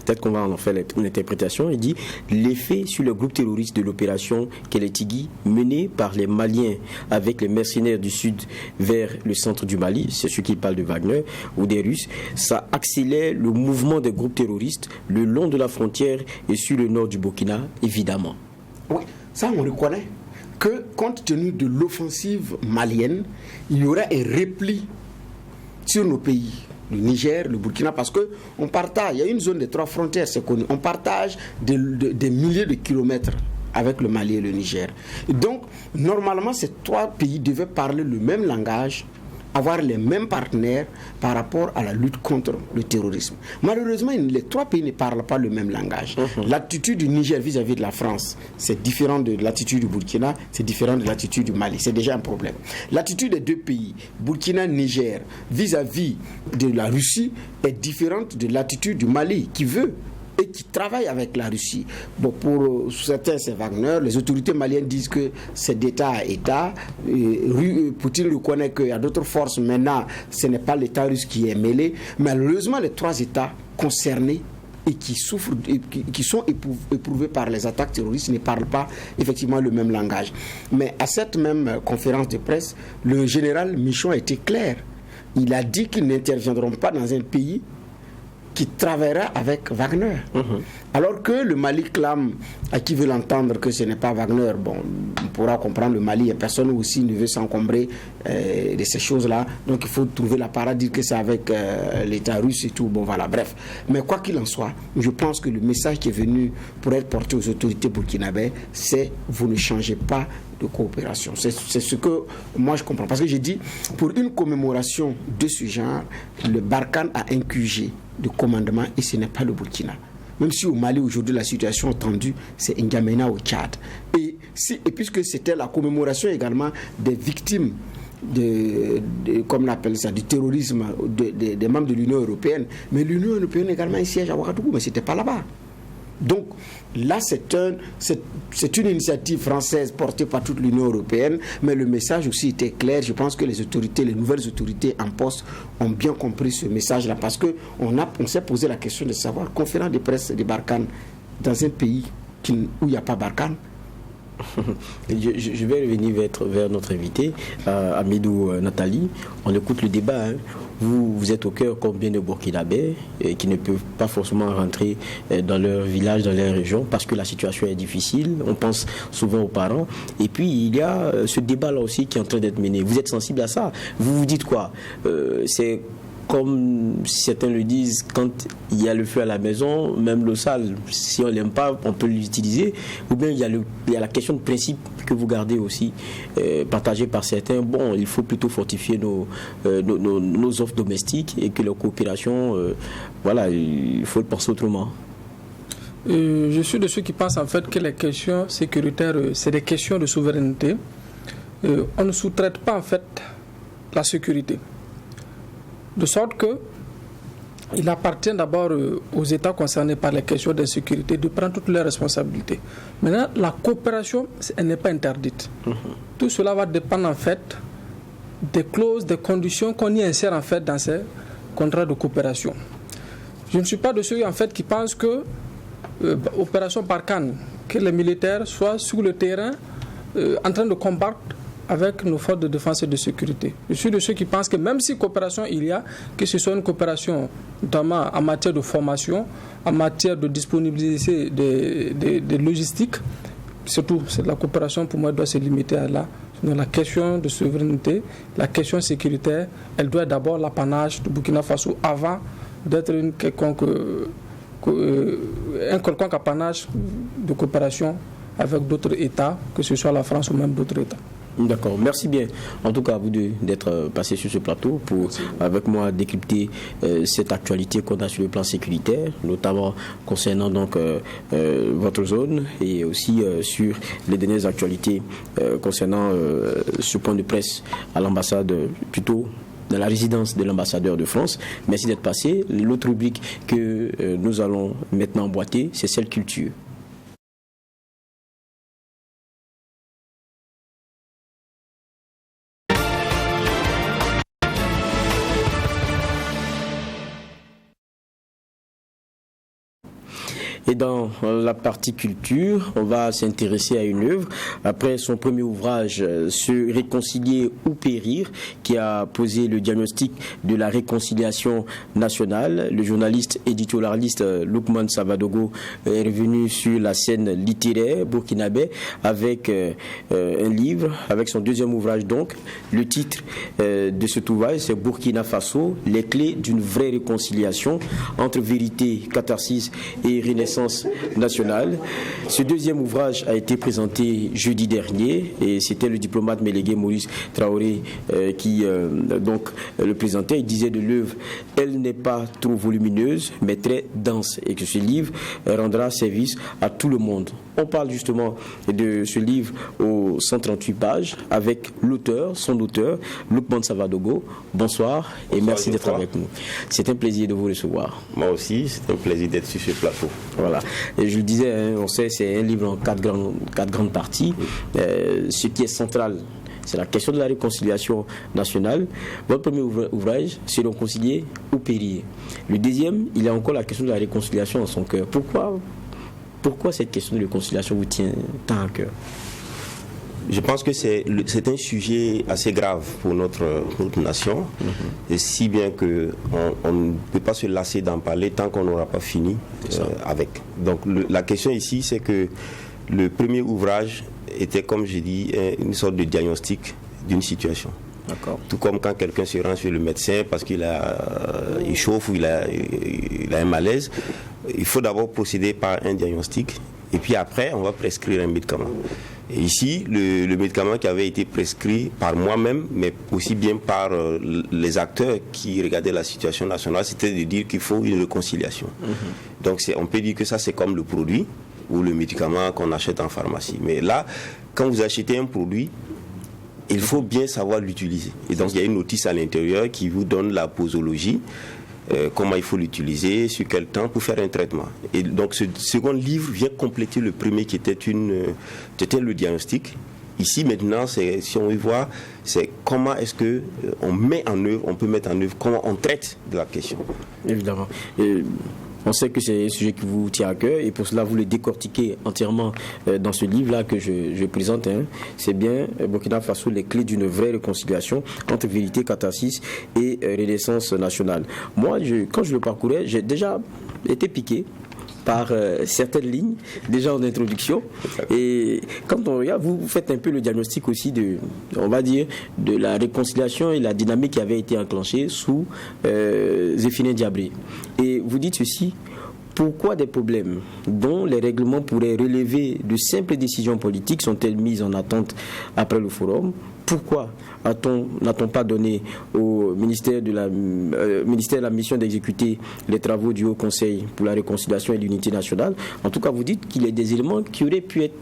Speaker 1: Peut-être qu'on va en faire une interprétation. Il dit « L'effet sur le groupe terroriste de l'opération Kélétigui, menée par les Maliens avec les mercenaires du sud vers le centre du Mali, c'est ceux qui parlent de Wagner, ou des Russes, ça accélère le mouvement des groupes terroristes le long de la frontière et sur le nord du Burkina, évidemment. »
Speaker 5: Oui, ça on reconnaît que compte tenu de l'offensive malienne, il y aura un repli sur nos pays. Le Niger, le Burkina, parce qu'on partage, il y a une zone de 3 frontières, c'est connu, on partage des milliers de kilomètres avec le Mali et le Niger. Et donc, normalement, ces 3 pays devaient parler le même langage, avoir les mêmes partenaires par rapport à la lutte contre le terrorisme. Malheureusement, les 3 pays ne parlent pas le même langage. L'attitude du Niger vis-à-vis de la France, c'est différent de l'attitude du Burkina, c'est différent de l'attitude du Mali. C'est déjà un problème. L'attitude des 2 pays, Burkina-Niger, vis-à-vis de la Russie, est différente de l'attitude du Mali, qui veut et qui travaille avec la Russie. Bon, pour certains, c'est Wagner. Les autorités maliennes disent que c'est d'État à État. Poutine reconnaît qu'il y a d'autres forces. Maintenant, ce n'est pas l'État russe qui est mêlé. Malheureusement, les 3 États concernés et qui souffrent, qui sont éprouvés par les attaques terroristes ne parlent pas effectivement le même langage. Mais à cette même conférence de presse, le général Michon a été clair. Il a dit qu'ils n'interviendront pas dans un pays qui travaillera avec Wagner. Alors que le Mali clame, à qui veut l'entendre, que ce n'est pas Wagner, bon, on pourra comprendre le Mali, et personne aussi ne veut s'encombrer de ces choses-là. Donc il faut trouver la parade, dire que c'est avec l'État russe et tout. Bon voilà, bref. Mais quoi qu'il en soit, je pense que le message qui est venu pour être porté aux autorités burkinabées, c'est vous ne changez pas de coopération. C'est ce que moi je comprends. Parce que j'ai dit, pour une commémoration de ce genre, le Barkhane a un QG de commandement et ce n'est pas le Burkina. Même si au Mali aujourd'hui la situation est tendue, c'est N'Djamena au Tchad. Et puisque c'était la commémoration également des victimes comme on appelle ça, du terrorisme des membres de l'Union européenne, mais l'Union européenne également un siège à Ouagadougou, mais c'était pas là-bas. Donc là, c'est une initiative française portée par toute l'Union européenne, mais le message aussi était clair. Je pense que les nouvelles autorités en poste ont bien compris ce message-là, parce qu'on s'est posé la question de savoir, conférence de presse de Barkhane dans un pays où il n'y a pas Barkhane.
Speaker 1: Je vais revenir vers notre invité, Amidou Nathalie. On écoute le débat. Vous êtes au cœur combien de Burkinabés qui ne peuvent pas forcément rentrer dans leur village, dans leur région, parce que la situation est difficile. On pense souvent aux parents. Et puis, il y a ce débat-là aussi qui est en train d'être mené. Vous êtes sensible à ça? Vous vous dites quoi? C'est comme certains le disent, quand il y a le feu à la maison, même l'eau sale, si on ne l'aime pas, on peut l'utiliser. Ou bien il y a la question de principe que vous gardez aussi, partagée par certains. Bon, il faut plutôt fortifier nos offres domestiques et que la coopération, voilà, il faut le penser autrement.
Speaker 4: Je suis de ceux qui pensent en fait que les questions sécuritaires, c'est des questions de souveraineté. On ne sous-traite pas en fait la sécurité. De sorte que il appartient d'abord aux États concernés par les questions d'insécurité de prendre toutes leurs responsabilités. Maintenant, la coopération, elle n'est pas interdite. Tout cela va dépendre en fait des clauses, des conditions qu'on y insère en fait dans ces contrats de coopération. Je ne suis pas de ceux en fait qui pensent que opération Barkhane, que les militaires soient sur le terrain en train de combattre avec nos forces de défense et de sécurité. Je suis de ceux qui pensent que même si coopération il y a, que ce soit une coopération notamment en matière de formation, en matière de disponibilité de logistique, surtout la coopération pour moi doit se limiter à là. Donc, la question de souveraineté, la question sécuritaire, elle doit être d'abord l'apanage du Burkina Faso avant d'être un quelconque apanage de coopération avec d'autres États, que ce soit la France ou même d'autres États.
Speaker 1: D'accord, merci bien en tout cas à vous deux d'être passés sur ce plateau pour avec moi décrypter cette actualité qu'on a sur le plan sécuritaire, notamment concernant donc votre zone et aussi sur les dernières actualités concernant ce point de presse à l'ambassade, plutôt dans la résidence de l'ambassadeur de France. Merci d'être passé. L'autre rubrique que nous allons maintenant emboîter, c'est celle culture. Et dans la partie culture, on va s'intéresser à une œuvre. Après son premier ouvrage, Se réconcilier ou périr, qui a posé le diagnostic de la réconciliation nationale, le journaliste éditorialiste Loukman Savadogo est revenu sur la scène littéraire burkinabé avec un livre, avec son deuxième ouvrage donc. Le titre de cet ouvrage, c'est Burkina Faso, les clés d'une vraie réconciliation entre vérité, catharsis et renaissance Renaissance nationale. Ce deuxième ouvrage a été présenté jeudi dernier et c'était le diplomate Mélégué Maurice Traoré qui donc le présentait. Il disait de l'œuvre, elle n'est pas trop volumineuse mais très dense et que ce livre rendra service à tout le monde. On parle justement de ce livre aux 138 pages avec l'auteur, son auteur, Lukman Savadogo. Bonsoir et merci d'être avec nous. C'est un plaisir de vous recevoir.
Speaker 7: Moi aussi, c'est un plaisir d'être sur ce plateau.
Speaker 1: Voilà. Et je le disais, on sait, c'est un livre en quatre grandes parties. Ce qui est central, c'est la question de la réconciliation nationale. Votre premier ouvrage, c'est réconcilier ou périr. Le deuxième, il y a encore la question de la réconciliation en son cœur. Pourquoi cette question de réconciliation vous tient tant à cœur?
Speaker 7: Je pense que c'est un sujet assez grave pour notre nation, et si bien qu'on ne peut pas se lasser d'en parler tant qu'on n'aura pas fini avec. Donc la question ici, c'est que le premier ouvrage était, comme je dis, une sorte de diagnostic d'une situation.
Speaker 1: D'accord.
Speaker 7: Tout comme quand quelqu'un se rend chez le médecin parce qu'il il chauffe ou il a un malaise, il faut d'abord procéder par un diagnostic et puis après on va prescrire un médicament. Et ici, le médicament qui avait été prescrit par moi-même, mais aussi bien par les acteurs qui regardaient la situation nationale, c'était de dire qu'il faut une réconciliation. Donc on peut dire que ça c'est comme le produit ou le médicament qu'on achète en pharmacie. Mais là, quand vous achetez un produit, il faut bien savoir l'utiliser. Et donc il y a une notice à l'intérieur qui vous donne la posologie, comment il faut l'utiliser, sur quel temps pour faire un traitement. Et donc ce second livre vient compléter le premier qui était le diagnostic. Ici maintenant, si on y voit, c'est comment est-ce que on peut mettre en œuvre, comment on traite de la question.
Speaker 1: Évidemment. On sait que c'est un sujet qui vous tient à cœur et pour cela vous le décortiquez entièrement dans ce livre-là que je présente. C'est bien Burkina Faso, les clés d'une vraie réconciliation entre vérité, catharsis et renaissance nationale. Moi, quand je le parcourais, j'ai déjà été piqué par certaines lignes, déjà en introduction. Et quand on regarde, vous faites un peu le diagnostic aussi de la réconciliation et la dynamique qui avait été enclenchée sous Zéphirin Diabré. Et vous dites ceci: pourquoi des problèmes dont les règlements pourraient relever de simples décisions politiques sont-elles mises en attente après le forum? Pourquoi n'a-t-on pas donné au ministère de la mission d'exécuter les travaux du Haut Conseil pour la réconciliation et l'unité nationale? En tout cas, vous dites qu'il y a des éléments qui auraient pu être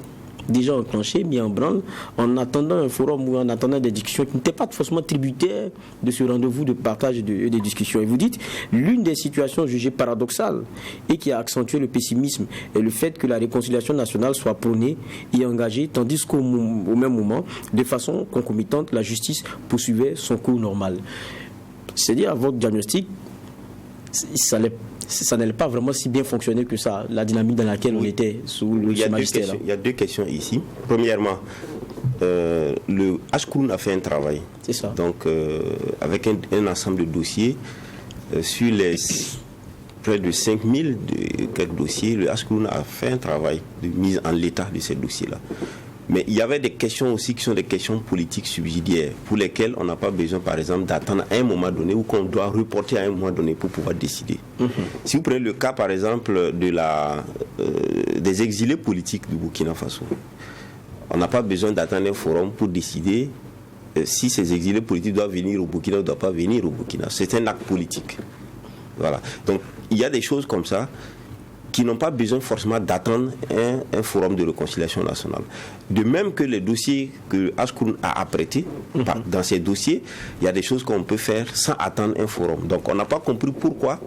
Speaker 1: déjà enclenchés, mis en branle, en attendant un forum ou en attendant des discussions qui n'étaient pas forcément tributaires de ce rendez-vous de partage et des discussions. Et vous dites, l'une des situations jugées paradoxales et qui a accentué le pessimisme est le fait que la réconciliation nationale soit prônée et engagée, tandis qu'au même moment, de façon concomitante, la justice poursuivait son cours normal. C'est-à-dire, à votre diagnostic, ça n'allait pas vraiment si bien fonctionner que ça, la dynamique dans laquelle on était sous le magistère.
Speaker 7: Il y a deux questions ici. Premièrement, le Ashkroun a fait un travail.
Speaker 1: C'est ça.
Speaker 7: Donc, avec un ensemble de dossiers, sur les près de 5000 quelques dossiers, le Ashkroun a fait un travail de mise en l'état de ces dossiers-là. Mais il y avait des questions aussi qui sont des questions politiques subsidiaires pour lesquelles on n'a pas besoin, par exemple, d'attendre à un moment donné ou qu'on doit reporter à un moment donné pour pouvoir décider. Si vous prenez le cas, par exemple, des exilés politiques du Burkina Faso, on n'a pas besoin d'attendre un forum pour décider si ces exilés politiques doivent venir au Burkina ou ne doivent pas venir au Burkina. C'est un acte politique. Voilà. Donc, il y a des choses comme ça qui n'ont pas besoin forcément d'attendre un forum de réconciliation nationale. De même que les dossiers que Ashkroun a apprêtés, dans ces dossiers, il y a des choses qu'on peut faire sans attendre un forum. Donc on n'a pas compris pourquoi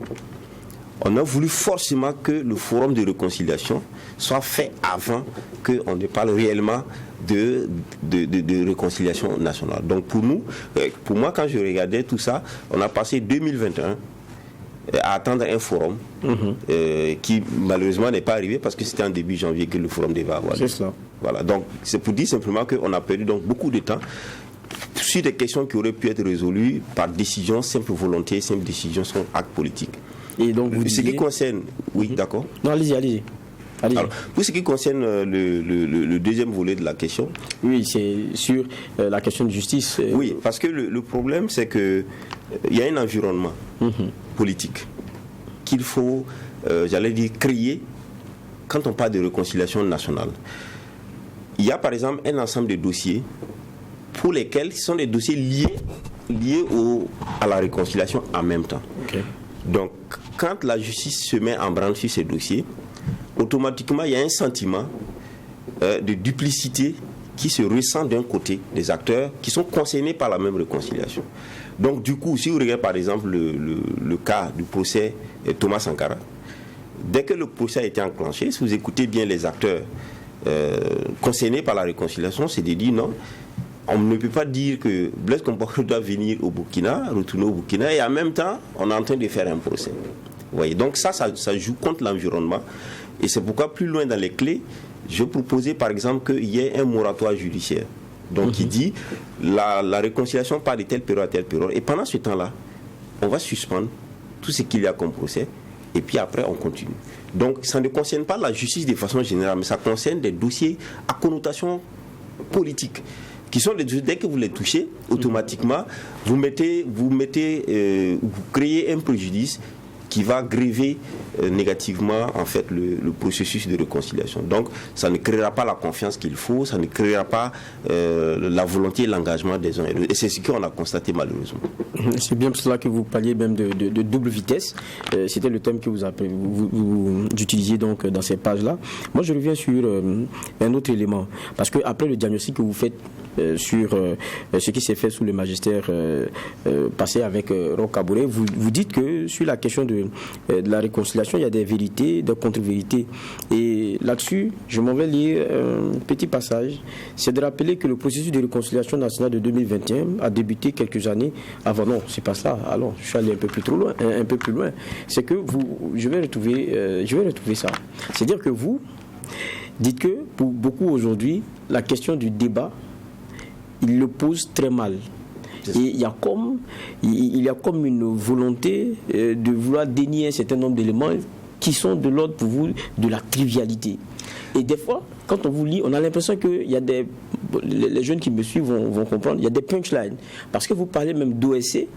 Speaker 7: on a voulu forcément que le forum de réconciliation soit fait avant qu'on ne parle réellement de réconciliation nationale. Donc pour moi, quand je regardais tout ça, on a passé 2021 à attendre un forum qui malheureusement n'est pas arrivé parce que c'était en début janvier que le forum devait avoir lieu.
Speaker 1: C'est cela.
Speaker 7: Voilà, donc c'est pour dire simplement qu'on a perdu donc beaucoup de temps sur des questions qui auraient pu être résolues par décision, simple volonté, simple décision, sans acte politique.
Speaker 1: Et donc vous
Speaker 7: ce qui concerne... Oui, d'accord.
Speaker 1: Non, allez-y.
Speaker 7: Alors, pour ce qui concerne le deuxième volet de la question...
Speaker 1: Oui, c'est sur la question de justice.
Speaker 7: Oui, parce que le problème, c'est qu'il y a un environnement politique qu'il faut, j'allais dire, créer quand on parle de réconciliation nationale, il y a par exemple un ensemble de dossiers pour lesquels ce sont des dossiers liés à la réconciliation en même temps. Okay. Donc, quand la justice se met en branle sur ces dossiers, automatiquement, il y a un sentiment de duplicité qui se ressent d'un côté des acteurs qui sont concernés par la même réconciliation. Donc, du coup, si vous regardez par exemple le cas du procès Thomas Sankara, dès que le procès a été enclenché, si vous écoutez bien les acteurs concernés par la réconciliation, c'est de dire non, on ne peut pas dire que Blaise Compaoré doit venir au Burkina, retourner au Burkina, et en même temps, on est en train de faire un procès. Vous voyez, donc ça joue contre l'environnement. Et c'est pourquoi, plus loin dans les clés, je proposais par exemple qu'il y ait un moratoire judiciaire. Donc, qui dit la réconciliation part de telle période à telle période. Et pendant ce temps-là, on va suspendre tout ce qu'il y a comme procès. Et puis après, on continue. Donc, ça ne concerne pas la justice de façon générale, mais ça concerne des dossiers à connotation politique. Qui sont des dossiers, dès que vous les touchez, automatiquement, vous créez un préjudice qui va gréver négativement en fait le processus de réconciliation. Donc ça ne créera pas la confiance qu'il faut, ça ne créera pas la volonté et l'engagement des uns et des autres. Et c'est ce qu'on a constaté malheureusement.
Speaker 1: C'est bien pour cela que vous parliez même de double vitesse. C'était le thème que vous utilisiez donc dans ces pages-là. Moi je reviens sur un autre élément. Parce que après le diagnostic que vous faites sur ce qui s'est fait sous le magistère passé avec Roch Kaboré, vous dites que sur la question de la réconciliation, il y a des vérités, des contre-vérités. Et là-dessus, je m'en vais lire un petit passage. C'est de rappeler que le processus de réconciliation nationale de 2021 a débuté quelques années avant. Non, c'est pas ça. Alors, je suis allé un peu plus loin. C'est que je vais retrouver ça. C'est-à-dire que vous dites que pour beaucoup aujourd'hui, la question du débat, il le pose très mal. Et il y a comme une volonté de vouloir dénier un certain nombre d'éléments qui sont de l'ordre pour vous de la trivialité. Et des fois, quand on vous lit, on a l'impression que il y a les jeunes qui me suivent vont comprendre, il y a des punchlines. Parce que vous parlez même d'OSC,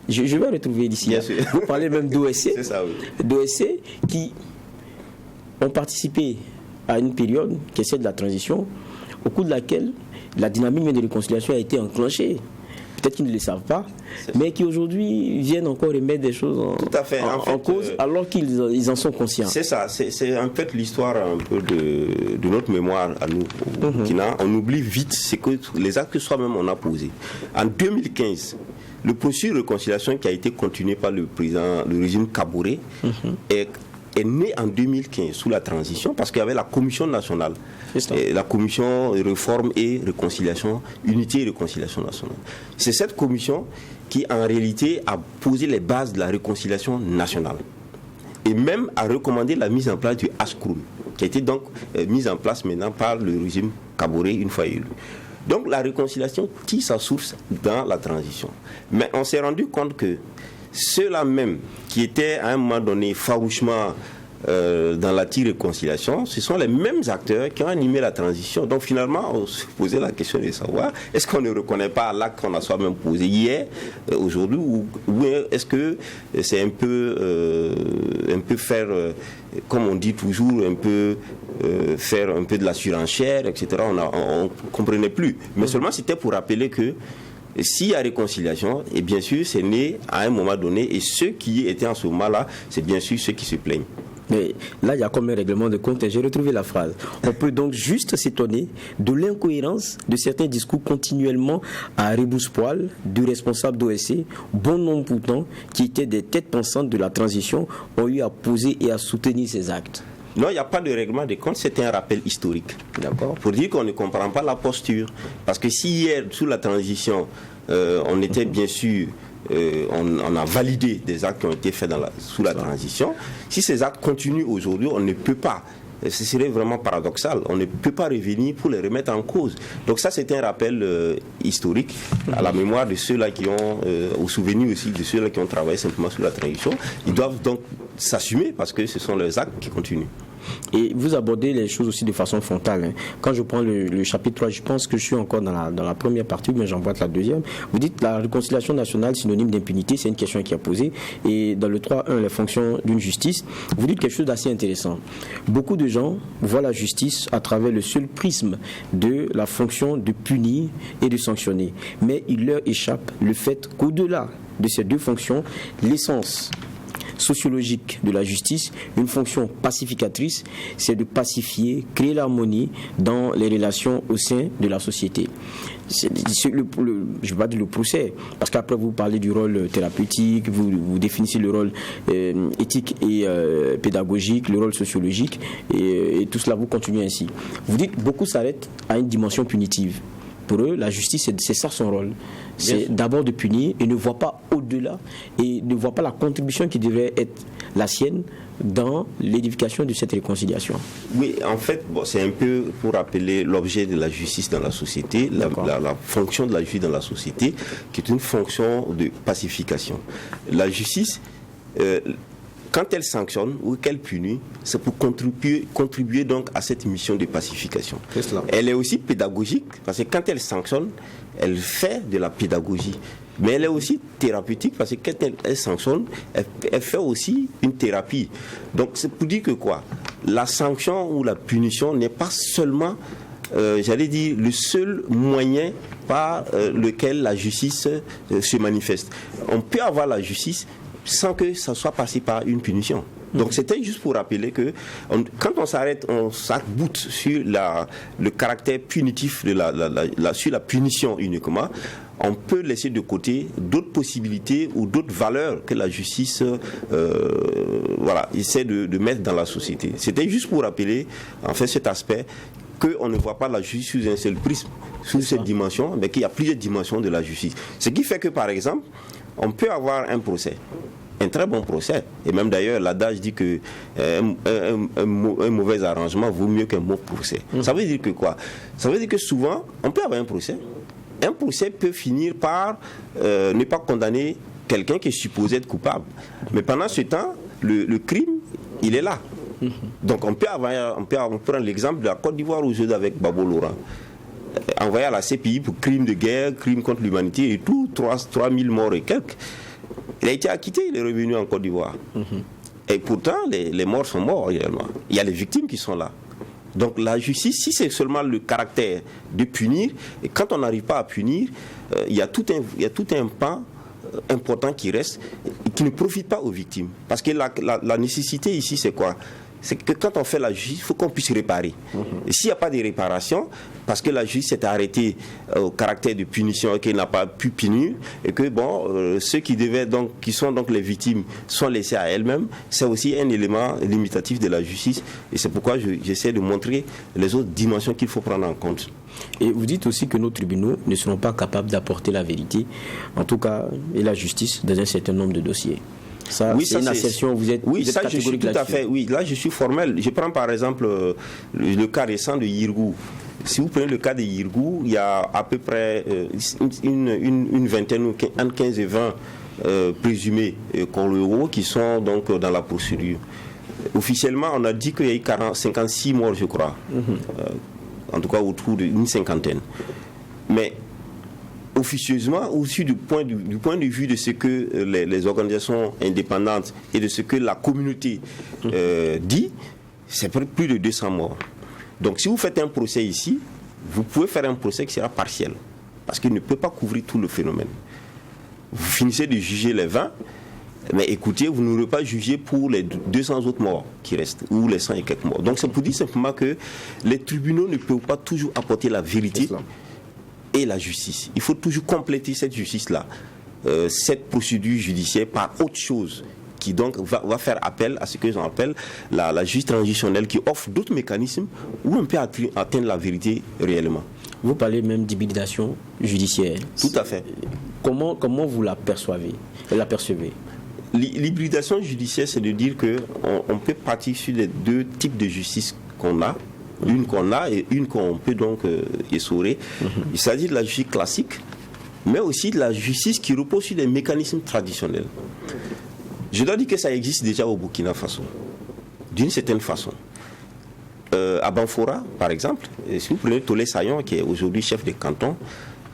Speaker 1: je vais retrouver d'ici. Vous parlez même d'OSC,
Speaker 7: c'est ça, oui.
Speaker 1: D'OSC qui ont participé à une période qui est celle de la transition, au cours de laquelle la dynamique de réconciliation a été enclenchée. Peut-être qu'ils ne le savent pas, mais qui aujourd'hui viennent encore remettre des choses en cause alors qu'ils en sont conscients.
Speaker 7: C'est ça, c'est en fait l'histoire un peu de notre mémoire à nous, au Burkina. On oublie vite ce que les actes que soi-même on a posés. En 2015, le processus de réconciliation qui a été continué par le régime Kaboré est né en 2015 sous la transition parce qu'il y avait la commission nationale, la commission réforme et réconciliation, unité et réconciliation nationale. C'est cette commission qui en réalité a posé les bases de la réconciliation nationale et même a recommandé la mise en place du Ashkroun qui a été donc mise en place maintenant par le régime Kaboré une fois élu. Donc la réconciliation tire sa source dans la transition. Mais on s'est rendu compte que ceux-là même qui étaient à un moment donné farouchement dans la réconciliation, ce sont les mêmes acteurs qui ont animé la transition. Donc finalement, on se posait la question de savoir, est-ce qu'on ne reconnaît pas l'acte qu'on a soi-même posé hier, aujourd'hui, ou est-ce que c'est un peu faire, comme on dit toujours, un peu faire un peu de la surenchère, etc. On ne comprenait plus. Mais seulement c'était pour rappeler que s'il y a réconciliation, et bien sûr, c'est né à un moment donné, et ceux qui étaient en ce moment-là, c'est bien sûr ceux qui se plaignent.
Speaker 1: Mais là, il y a comme un règlement de compte, et j'ai retrouvé la phrase. On peut donc juste s'étonner de l'incohérence de certains discours continuellement à rebrousse-poil du responsable d'OSC, bon nombre pourtant, qui étaient des têtes pensantes de la transition, ont eu à poser et à soutenir ces actes.
Speaker 7: Non, il n'y a pas de règlement de compte, c'est un rappel historique. D'accord ? Pour dire qu'on ne comprend pas la posture. Parce que si hier, sous la transition, on était bien sûr, on a validé des actes qui ont été faits sous la transition, si ces actes continuent aujourd'hui, on ne peut pas. Ce serait vraiment paradoxal. On ne peut pas revenir pour les remettre en cause. Donc ça, c'est un rappel historique à la mémoire de ceux-là qui ont, au souvenir aussi de ceux-là qui ont travaillé simplement sous la transition. Ils doivent donc s'assumer parce que ce sont leurs actes qui continuent.
Speaker 1: Et vous abordez les choses aussi de façon frontale. Quand je prends le chapitre 3, je pense que je suis encore dans la première partie, mais j'emboîte la deuxième. Vous dites la réconciliation nationale synonyme d'impunité, c'est une question qui est posée. Et dans le 3.1, les fonctions d'une justice, vous dites quelque chose d'assez intéressant. Beaucoup de gens voient la justice à travers le seul prisme de la fonction de punir et de sanctionner. Mais il leur échappe le fait qu'au-delà de ces deux fonctions, l'essence sociologique de la justice, une fonction pacificatrice, c'est de pacifier, créer l'harmonie dans les relations au sein de la société. Je ne vais pas dire le procès, parce qu'après vous parlez du rôle thérapeutique, vous définissez le rôle éthique et pédagogique, le rôle sociologique, et tout cela vous continuez ainsi. Vous dites beaucoup s'arrêtent à une dimension punitive. Pour eux, la justice, c'est ça son rôle. C'est d'abord de punir et ne voit pas au-delà et ne voit pas la contribution qui devrait être la sienne dans l'édification de cette réconciliation.
Speaker 7: Oui, en fait, c'est un peu pour rappeler l'objet de la justice dans la société, la fonction de la justice dans la société, qui est une fonction de pacification. La justice, quand elle sanctionne ou qu'elle punit, c'est pour contribuer donc à cette mission de pacification. Elle est aussi pédagogique, parce que quand elle sanctionne, elle fait de la pédagogie. Mais elle est aussi thérapeutique, parce que quand elle sanctionne, elle fait aussi une thérapie. Donc c'est pour dire que quoi ? La sanction ou la punition n'est pas seulement, j'allais dire, le seul moyen par lequel la justice se manifeste. On peut avoir la justice sans que ça soit passé par une punition. Donc c'était juste pour rappeler que quand on s'arrête, on s'arc-boute sur le caractère punitif sur la punition uniquement, on peut laisser de côté d'autres possibilités ou d'autres valeurs que la justice essaie de mettre dans la société. C'était juste pour rappeler en fait cet aspect qu'on ne voit pas la justice sous un seul prisme, sous cette dimension, mais qu'il y a plusieurs dimensions de la justice. Ce qui fait que par exemple, on peut avoir un procès, un très bon procès, et même d'ailleurs l'adage dit que un mauvais arrangement vaut mieux qu'un bon procès. Ça veut dire que quoi ? Ça veut dire que souvent on peut avoir un procès peut finir par ne pas condamner quelqu'un qui est supposé être coupable, mais pendant ce temps le crime il est là. Donc on peut prendre l'exemple de la Côte d'Ivoire aujourd'hui avec Babo Laurent, envoyé à la CPI pour crimes de guerre, crimes contre l'humanité et tout, 3000 morts et quelques. Il a été acquitté, il est revenu en Côte d'Ivoire. Et pourtant, les morts sont morts réellement. Il y a les victimes qui sont là. Donc la justice, si c'est seulement le caractère de punir, et quand on n'arrive pas à punir, il y a tout un pan important qui reste et qui ne profite pas aux victimes. Parce que la nécessité ici, c'est quoi ? C'est que quand on fait la justice, il faut qu'on puisse réparer. Et s'il n'y a pas de réparation, parce que la justice s'est arrêtée au caractère de punition et qu'elle n'a pas pu punir, et que ceux qui sont donc les victimes sont laissés à elles-mêmes, c'est aussi un élément limitatif de la justice. Et c'est pourquoi j'essaie de montrer les autres dimensions qu'il faut prendre en compte.
Speaker 1: Et vous dites aussi que nos tribunaux ne seront pas capables d'apporter la vérité, en tout cas, et la justice dans un certain nombre de dossiers. Ça, oui, c'est une assertion, vous êtes
Speaker 7: ça, je suis tout à fait, oui, là je suis formel. Je prends par exemple le cas récent de Yirgou. Si vous prenez le cas de Yirgou, il y a à peu près une vingtaine, entre 15 et 20 présumés coloniaux qui sont donc dans la procédure. Officiellement, on a dit qu'il y a eu 56 morts, je crois. En tout cas, autour d'une cinquantaine. Mais officieusement, aussi du point de vue de ce que les organisations indépendantes et de ce que la communauté dit, c'est plus de 200 morts. Donc si vous faites un procès ici, vous pouvez faire un procès qui sera partiel, parce qu'il ne peut pas couvrir tout le phénomène. Vous finissez de juger les 20, mais écoutez, vous n'aurez pas jugé pour les 200 autres morts qui restent, ou les 100 et quelques morts. Donc c'est pour dire simplement que les tribunaux ne peuvent pas toujours apporter la vérité et la justice. Il faut toujours compléter cette justice-là, cette procédure judiciaire par autre chose qui donc va faire appel à ce que j'en appelle la justice transitionnelle, qui offre d'autres mécanismes où on peut atteindre la vérité réellement.
Speaker 1: Vous parlez même d'hybridation judiciaire.
Speaker 7: Tout à fait.
Speaker 1: Comment vous l'apercevez ?
Speaker 7: L'hybridation judiciaire, c'est de dire qu'on peut partir sur les deux types de justice qu'on a. Une qu'on a et une qu'on peut donc essorer. Il s'agit de la justice classique, mais aussi de la justice qui repose sur des mécanismes traditionnels. Je dois dire que ça existe déjà au Burkina Faso, d'une certaine façon. à Banfora, par exemple, et si vous prenez Tolé Sayon, qui est aujourd'hui chef de canton,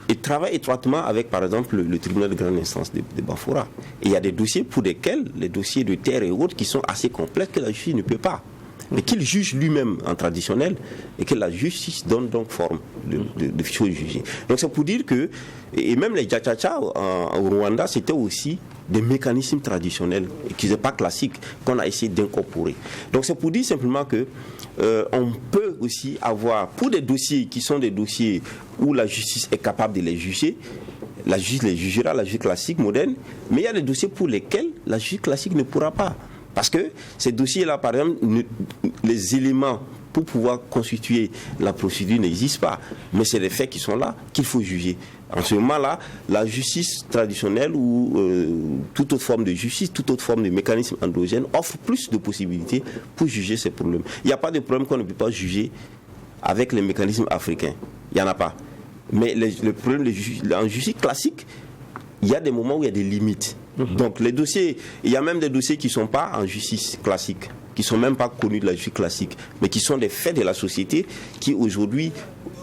Speaker 7: il travaille étroitement avec, par exemple, le tribunal de grande instance de Banfora. Et il y a des dossiers pour lesquels, les dossiers de terre et autres, qui sont assez complexes, que la justice ne peut pas. Mais qu'il juge lui-même en traditionnel et que la justice donne donc forme de choses jugées. Donc c'est pour dire que, et même les Tchatcha au Rwanda, c'était aussi des mécanismes traditionnels qui ne sont pas classiques, qu'on a essayé d'incorporer. Donc c'est pour dire simplement que on peut aussi avoir, pour des dossiers qui sont des dossiers où la justice est capable de les juger, la justice les jugera, la justice classique, moderne, mais il y a des dossiers pour lesquels la justice classique ne pourra pas. Parce que ces dossiers-là, par exemple, les éléments pour pouvoir constituer la procédure n'existent pas. Mais c'est les faits qui sont là qu'il faut juger. En ce moment-là, la justice traditionnelle ou toute autre forme de justice, toute autre forme de mécanisme endogène offre plus de possibilités pour juger ces problèmes. Il n'y a pas de problème qu'on ne peut pas juger avec les mécanismes africains. Il n'y en a pas. Mais le problème en justice classique, il y a des moments où il y a des limites. Donc les dossiers, il y a même des dossiers qui ne sont pas en justice classique, qui ne sont même pas connus de la justice classique, mais qui sont des faits de la société qui aujourd'hui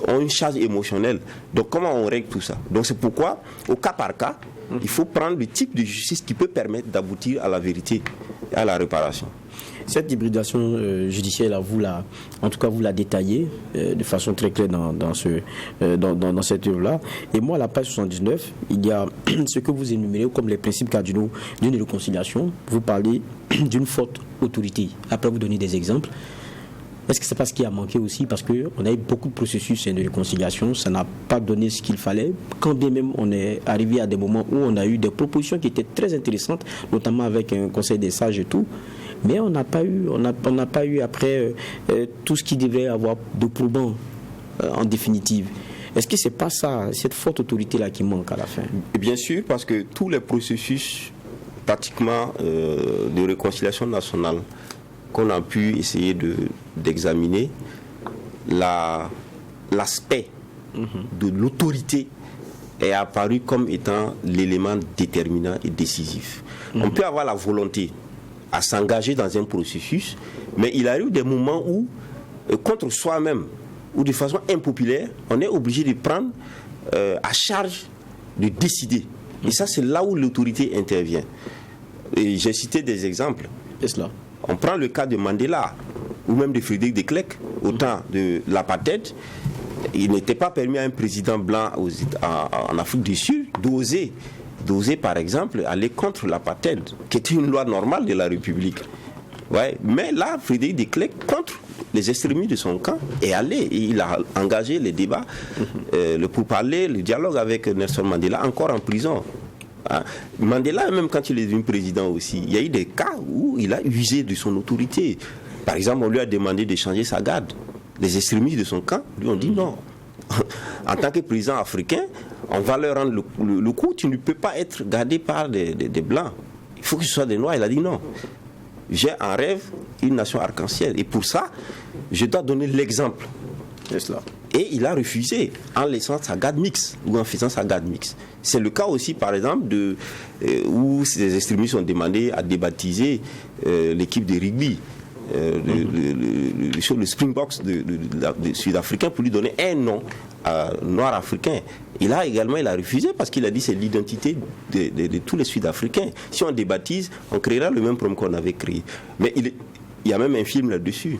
Speaker 7: ont une charge émotionnelle. Donc comment on règle tout ça? Donc c'est pourquoi, au cas par cas, il faut prendre le type de justice qui peut permettre d'aboutir à la vérité et à la réparation.
Speaker 1: Cette hybridation judiciaire, vous la détaillez de façon très claire dans cette œuvre-là. Et moi, à la page 79, il y a ce que vous énumérez comme les principes cardinaux d'une réconciliation. Vous parlez d'une forte autorité. Après, vous donnez des exemples. Est-ce que c'est pas ce qui a manqué aussi? Parce qu'on a eu beaucoup de processus de réconciliation, ça n'a pas donné ce qu'il fallait. Quand bien même on est arrivé à des moments où on a eu des propositions qui étaient très intéressantes, notamment avec un conseil des sages et tout. Mais on n'a pas eu après tout ce qui devait avoir de probant en définitive. Est-ce que c'est pas ça, cette forte autorité-là qui manque à la fin?
Speaker 7: Bien sûr, parce que tous les processus pratiquement de réconciliation nationale qu'on a pu essayer d'examiner, l'aspect de l'autorité est apparu comme étant l'élément déterminant et décisif. On peut avoir la volonté à s'engager dans un processus, mais il arrive des moments où, contre soi-même, ou de façon impopulaire, on est obligé de prendre à charge de décider. Et ça, c'est là où l'autorité intervient. Et j'ai cité des exemples.
Speaker 1: C'est cela.
Speaker 7: On prend le cas de Mandela, ou même de Frédéric de Klerk, au temps de l'apartheid. Il n'était pas permis à un président blanc en Afrique du Sud d'oser, par exemple, aller contre l'apartheid, qui était une loi normale de la République. Ouais. Mais là, Frédéric de Klerk, contre les extrémistes de son camp, est allé. Et il a engagé les débats, le pourparler, le dialogue avec Nelson Mandela, encore en prison. Mandela, même quand il est devenu président aussi, il y a eu des cas où il a usé de son autorité. Par exemple, on lui a demandé de changer sa garde. Les extrémistes de son camp lui ont dit non. En tant que président africain, on va leur rendre le coup. Tu ne peux pas être gardé par des blancs. Il faut que ce soit des noirs. Il a dit non. J'ai en rêve une nation arc-en-ciel. Et pour ça, je dois donner l'exemple.
Speaker 1: C'est cela.
Speaker 7: Et il a refusé en laissant sa garde mixte ou en faisant sa garde mixte. C'est le cas aussi, par exemple, où ces extrémistes ont demandé à débaptiser l'équipe de rugby, le Springboks sud-africain, pour lui donner un nom noir africain. Il a refusé parce qu'il a dit c'est l'identité de tous les Sud-Africains. Si on débaptise, on créera le même problème qu'on avait créé. Mais il y a même un film là-dessus.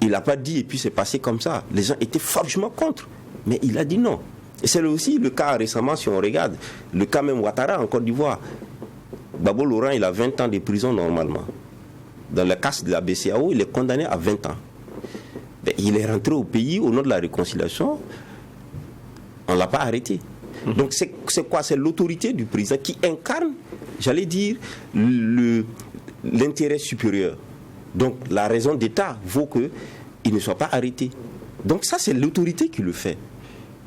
Speaker 7: Il n'a pas dit et puis c'est passé comme ça. Les gens étaient franchement contre. Mais il a dit non. Et c'est aussi le cas récemment, si on regarde, le cas même Ouattara en Côte d'Ivoire. Gbagbo Laurent, il a 20 ans de prison normalement. Dans le cas de la BCEAO, il est condamné à 20 ans. Mais il est rentré au pays au nom de la réconciliation. On ne l'a pas arrêté. Donc c'est quoi? C'est l'autorité du président qui incarne, j'allais dire, l'intérêt supérieur. Donc la raison d'État vaut qu'il ne soit pas arrêté. Donc ça, c'est l'autorité qui le fait.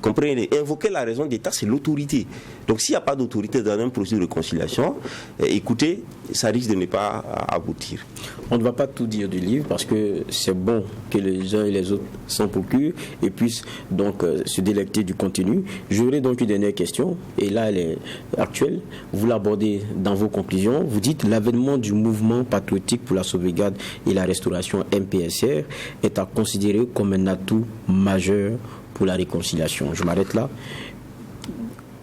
Speaker 7: Comprenez, invoquer la raison d'État, c'est l'autorité. Donc s'il n'y a pas d'autorité dans un processus de réconciliation, écoutez, ça risque de ne pas aboutir.
Speaker 1: On ne va pas tout dire du livre parce que c'est bon que les uns et les autres s'en procurent et puissent donc se délecter du contenu. J'aurais donc une dernière question, et là elle est actuelle. Vous l'abordez dans vos conclusions. Vous dites l'avènement du mouvement patriotique pour la sauvegarde et la restauration MPSR est à considérer comme un atout majeur pour la réconciliation. Je m'arrête là.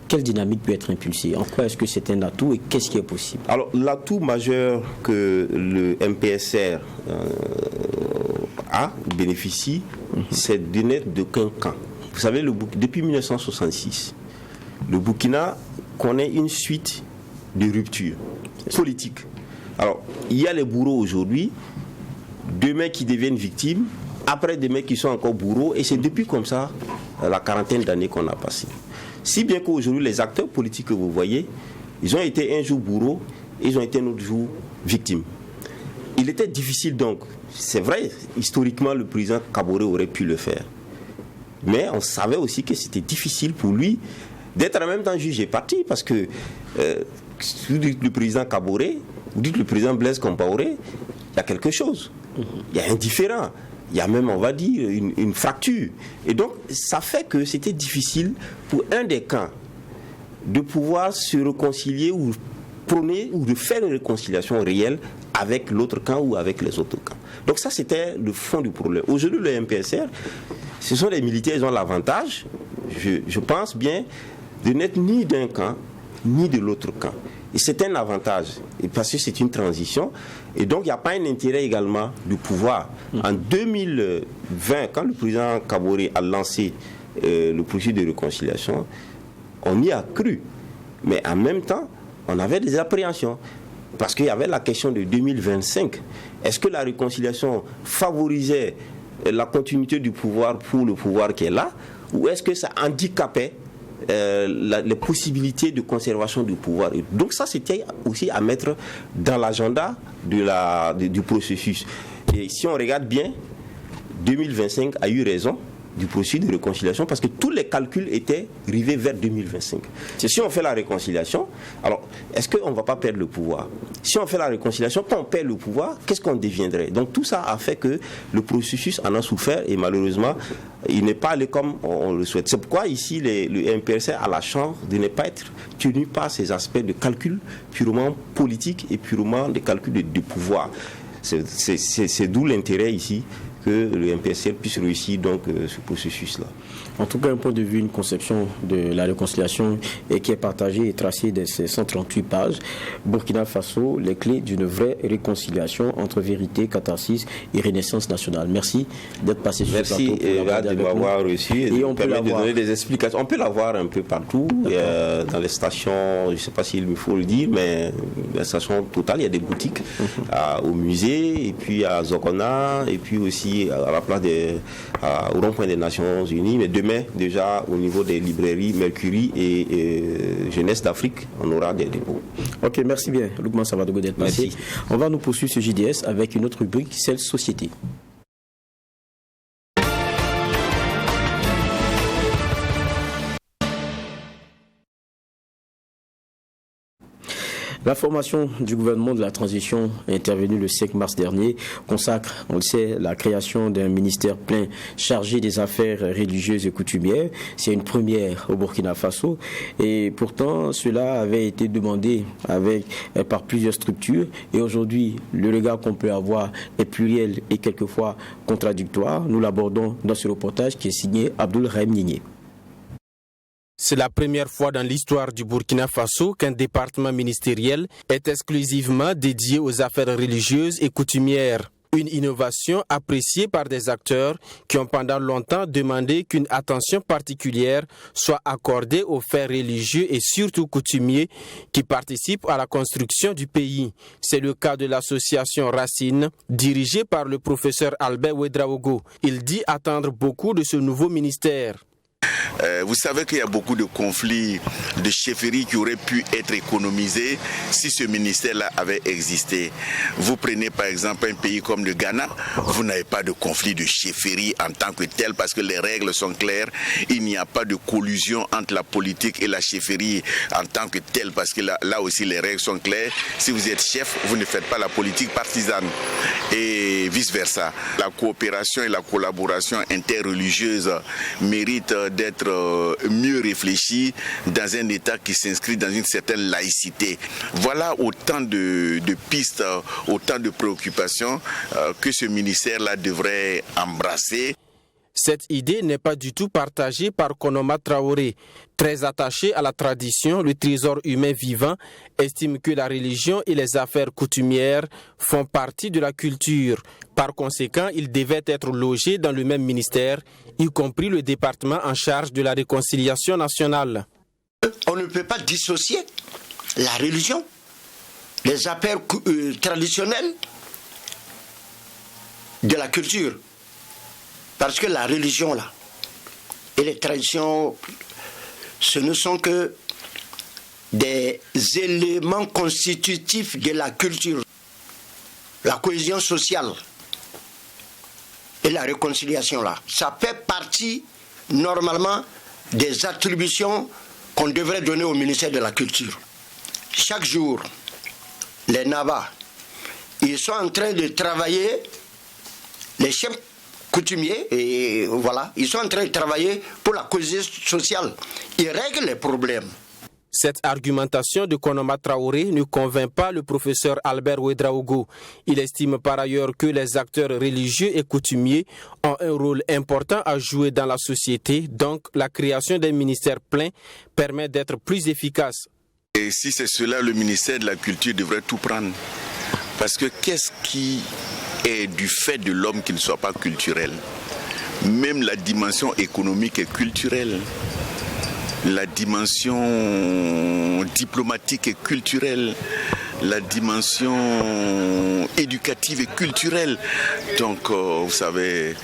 Speaker 1: Quelle dynamique peut être impulsée? En quoi est-ce que c'est un atout et qu'est-ce qui est possible? Alors,
Speaker 7: l'atout majeur que le MPSR bénéficie, c'est de n'être d'aucun camp. Vous savez, depuis 1966, le Burkina connaît une suite de ruptures politiques. Alors, il y a les bourreaux aujourd'hui, demain qui deviennent victimes, après des mecs qui sont encore bourreaux, et c'est depuis comme ça la quarantaine d'années qu'on a passé. Si bien qu'aujourd'hui, les acteurs politiques que vous voyez, ils ont été un jour bourreaux, et ils ont été un autre jour victimes. Il était difficile donc, c'est vrai, historiquement le président Kaboré aurait pu le faire. Mais on savait aussi que c'était difficile pour lui d'être en même temps juge et parti, parce que vous dites le président Kaboré, vous dites le président Blaise Compaoré, il y a quelque chose, il y a un différent. Il y a même, on va dire, une fracture. Et donc, ça fait que c'était difficile pour un des camps de pouvoir se réconcilier ou prôner ou de faire une réconciliation réelle avec l'autre camp ou avec les autres camps. Donc ça, c'était le fond du problème. Aujourd'hui, le MPSR, ce sont les militaires, ils ont l'avantage, je pense bien, de n'être ni d'un camp, ni de l'autre camp. Et c'est un avantage, parce que c'est une transition. Et donc, il n'y a pas un intérêt également du pouvoir. En 2020, quand le président Kaboré a lancé le processus de réconciliation, on y a cru. Mais en même temps, on avait des appréhensions. Parce qu'il y avait la question de 2025. Est-ce que la réconciliation favorisait la continuité du pouvoir pour le pouvoir qui est là? Ou est-ce que ça handicapait les possibilités de conservation du pouvoir? Donc ça, c'était aussi à mettre dans l'agenda du processus. Et si on regarde bien, 2025 a eu raison du processus de réconciliation parce que tous les calculs étaient rivés vers 2025. Si on fait la réconciliation, alors est-ce qu'on ne va pas perdre le pouvoir? Si on fait la réconciliation, quand on perd le pouvoir, qu'est-ce qu'on deviendrait? Donc tout ça a fait que le processus en a souffert et malheureusement, il n'est pas allé comme on le souhaite. C'est pourquoi ici, le MPSR a la chance de ne pas être tenu par ces aspects de calcul purement politique et purement de calcul de pouvoir. C'est d'où l'intérêt ici que le MPSR puisse réussir donc ce processus-là.
Speaker 1: En tout cas, un point de vue, une conception de la réconciliation qui est partagée et tracée de ces 138 pages. Burkina Faso, les clés d'une vraie réconciliation entre vérité, catharsis et renaissance nationale. Merci d'être passé sur
Speaker 7: ce plateau. Merci de m'avoir reçu et on permet de donner des explications. On peut la voir un peu partout, dans les stations, je ne sais pas s'il me faut le dire, mais les stations totales, il y a des boutiques au musée, et puis à Zokona, et puis aussi à la place au rond-point des Nations Unies, mais demain déjà au niveau des librairies Mercury et Jeunesse d'Afrique, on aura des dépôts.
Speaker 1: Ok, merci bien Lukman Savadogo d'être passé. On va nous poursuivre ce JDS avec une autre rubrique, celle Société. La formation du gouvernement de la transition intervenue le 5 mars dernier consacre, on le sait, la création d'un ministère plein chargé des affaires religieuses et coutumières. C'est une première au Burkina Faso et pourtant cela avait été demandé par plusieurs structures et aujourd'hui le regard qu'on peut avoir est pluriel et quelquefois contradictoire. Nous l'abordons dans ce reportage qui est signé Abdoul Rahim Nigné.
Speaker 8: C'est la première fois dans l'histoire du Burkina Faso qu'un département ministériel est exclusivement dédié aux affaires religieuses et coutumières. Une innovation appréciée par des acteurs qui ont pendant longtemps demandé qu'une attention particulière soit accordée aux faits religieux et surtout coutumiers qui participent à la construction du pays. C'est le cas de l'association Racine, dirigée par le professeur Albert Ouedraogo. Il dit attendre beaucoup de ce nouveau ministère.
Speaker 9: Vous savez qu'il y a beaucoup de conflits de chefferie qui auraient pu être économisés si ce ministère-là avait existé. Vous prenez par exemple un pays comme le Ghana, vous n'avez pas de conflit de chefferie en tant que tel parce que les règles sont claires. Il n'y a pas de collusion entre la politique et la chefferie en tant que telle parce que là aussi les règles sont claires. Si vous êtes chef, vous ne faites pas la politique partisane et vice-versa. La coopération et la collaboration interreligieuse méritent d'être mieux réfléchies dans un État qui s'inscrit dans une certaine laïcité. Voilà autant de pistes, autant de préoccupations que ce ministère-là devrait embrasser.
Speaker 8: Cette idée n'est pas du tout partagée par Konoma Traoré. Très attaché à la tradition, le trésor humain vivant estime que la religion et les affaires coutumières font partie de la culture. Par conséquent, ils devaient être logés dans le même ministère, y compris le département en charge de la réconciliation nationale.
Speaker 10: On ne peut pas dissocier la religion, les affaires traditionnelles de la culture. Parce que la religion, là, et les traditions, ce ne sont que des éléments constitutifs de la culture. La cohésion sociale et la réconciliation, là, ça fait partie, normalement, des attributions qu'on devrait donner au ministère de la Culture. Chaque jour, les Nabas, ils sont en train de travailler, les chefs coutumiers, et voilà, ils sont en train de travailler pour la cohésion sociale. Ils règlent les problèmes.
Speaker 8: Cette argumentation de Konoma Traoré ne convainc pas le professeur Albert Ouedraogo. Il estime par ailleurs que les acteurs religieux et coutumiers ont un rôle important à jouer dans la société, donc la création d'un ministère plein permet d'être plus efficace.
Speaker 9: Et si c'est cela, le ministère de la Culture devrait tout prendre. Parce que qu'est-ce qui est du fait de l'homme qui ne soit pas culturel? Même la dimension économique est culturelle. La dimension diplomatique et culturelle, la dimension éducative et culturelle. Donc, vous savez,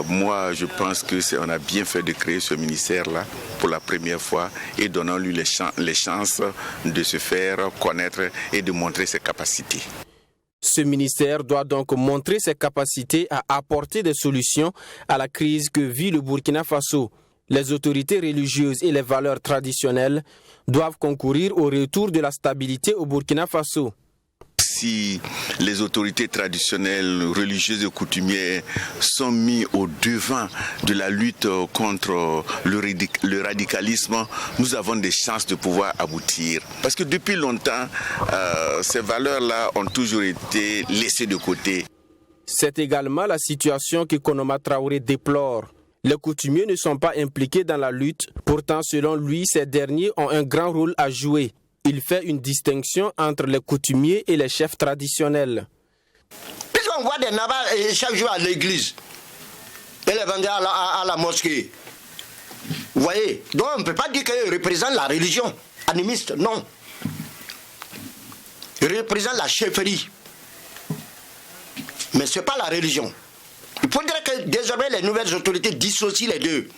Speaker 9: moi, je pense qu'on a bien fait de créer ce ministère-là pour la première fois et donnant-lui les chances de se faire connaître et de montrer ses capacités.
Speaker 8: Ce ministère doit donc montrer ses capacités à apporter des solutions à la crise que vit le Burkina Faso. Les autorités religieuses et les valeurs traditionnelles doivent concourir au retour de la stabilité au Burkina Faso.
Speaker 9: Si les autorités traditionnelles, religieuses et coutumières sont mises au devant de la lutte contre le radicalisme, nous avons des chances de pouvoir aboutir. Parce que depuis longtemps, ces valeurs-là ont toujours été laissées de côté.
Speaker 8: C'est également la situation que Konoma Traoré déplore. Les coutumiers ne sont pas impliqués dans la lutte. Pourtant, selon lui, ces derniers ont un grand rôle à jouer. Il fait une distinction entre les coutumiers et les chefs traditionnels.
Speaker 10: Puisqu'on voit des nabas chaque jour à l'église et les vendeurs à la mosquée. Vous voyez? Donc on ne peut pas dire qu'ils représentent la religion animiste, non. Ils représentent la chefferie. Mais ce n'est pas la religion. Il faudrait que désormais les nouvelles autorités dissocient les deux.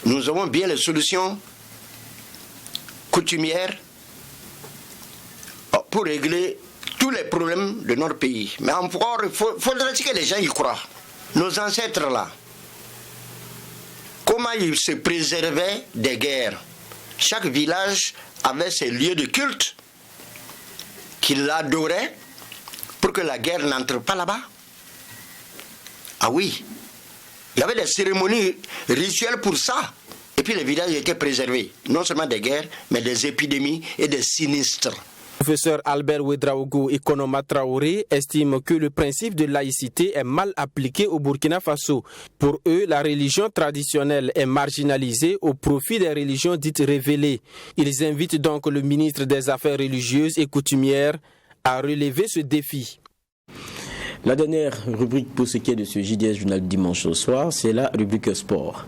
Speaker 10: Nous avons bien les solutions coutumières pour régler tous les problèmes de notre pays. Mais encore, il faudrait que les gens y croient. Nos ancêtres là, comment ils se préservaient des guerres? Chaque village avait ses lieux de culte qu'il adorait pour que la guerre n'entre pas là-bas. Ah oui, il y avait des cérémonies rituelles pour ça. Et puis les villages étaient préservés, non seulement des guerres, mais des épidémies et des sinistres.
Speaker 8: Le professeur Albert Ouedraogo et Konoma Traoré estiment que le principe de laïcité est mal appliqué au Burkina Faso. Pour eux, la religion traditionnelle est marginalisée au profit des religions dites révélées. Ils invitent donc le ministre des Affaires religieuses et coutumières à relever ce défi.
Speaker 1: La dernière rubrique pour ce qui est de ce JDS Journal dimanche au soir, c'est la rubrique sport.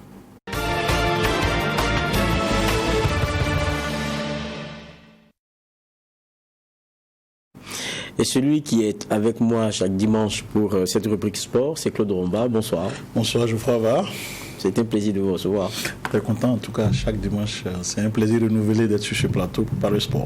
Speaker 1: Et celui qui est avec moi chaque dimanche pour cette rubrique sport, c'est Claude Romba. Bonsoir.
Speaker 11: Bonsoir, Geoffroy Var.
Speaker 1: c'est un plaisir de vous recevoir.
Speaker 11: Très content, en tout cas, chaque dimanche, c'est un plaisir renouvelé d'être sur ce plateau par le sport.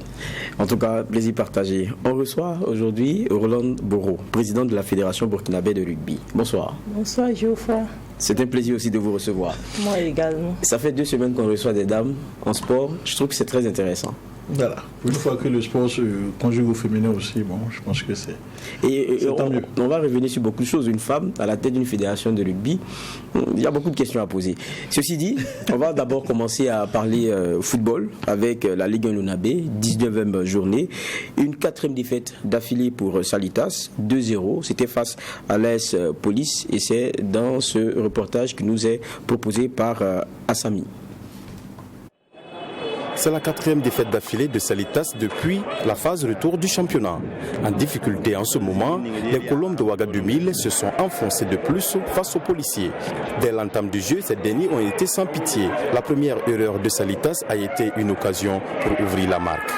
Speaker 1: En tout cas, plaisir partagé. On reçoit aujourd'hui Roland Boro, président de la Fédération burkinabé de rugby. Bonsoir.
Speaker 12: Bonsoir, Geoffroy.
Speaker 1: C'est un plaisir aussi de vous recevoir.
Speaker 12: Moi également.
Speaker 1: Ça fait 2 semaines qu'on reçoit des dames en sport. Je trouve que c'est très intéressant.
Speaker 11: Voilà. Une fois que le sport se conjugue au féminin aussi, bon, je pense que c'est tant mieux.
Speaker 1: On va revenir sur beaucoup de choses. Une femme à la tête d'une fédération de rugby, il y a beaucoup de questions à poser. Ceci dit, on va d'abord commencer à parler football avec la Ligue 1 Lunabé, 19e journée. Une 4e défaite d'affilée pour Salitas, 2-0. C'était face à l'AS Police et c'est dans ce reportage qui nous est proposé par Assami.
Speaker 13: C'est la 4e défaite d'affilée de Salitas depuis la phase retour du championnat. En difficulté en ce moment, les Colombes de Ouaga 2000 se sont enfoncés de plus face aux policiers. Dès l'entame du jeu, ces derniers ont été sans pitié. La première erreur de Salitas a été une occasion pour ouvrir la marque.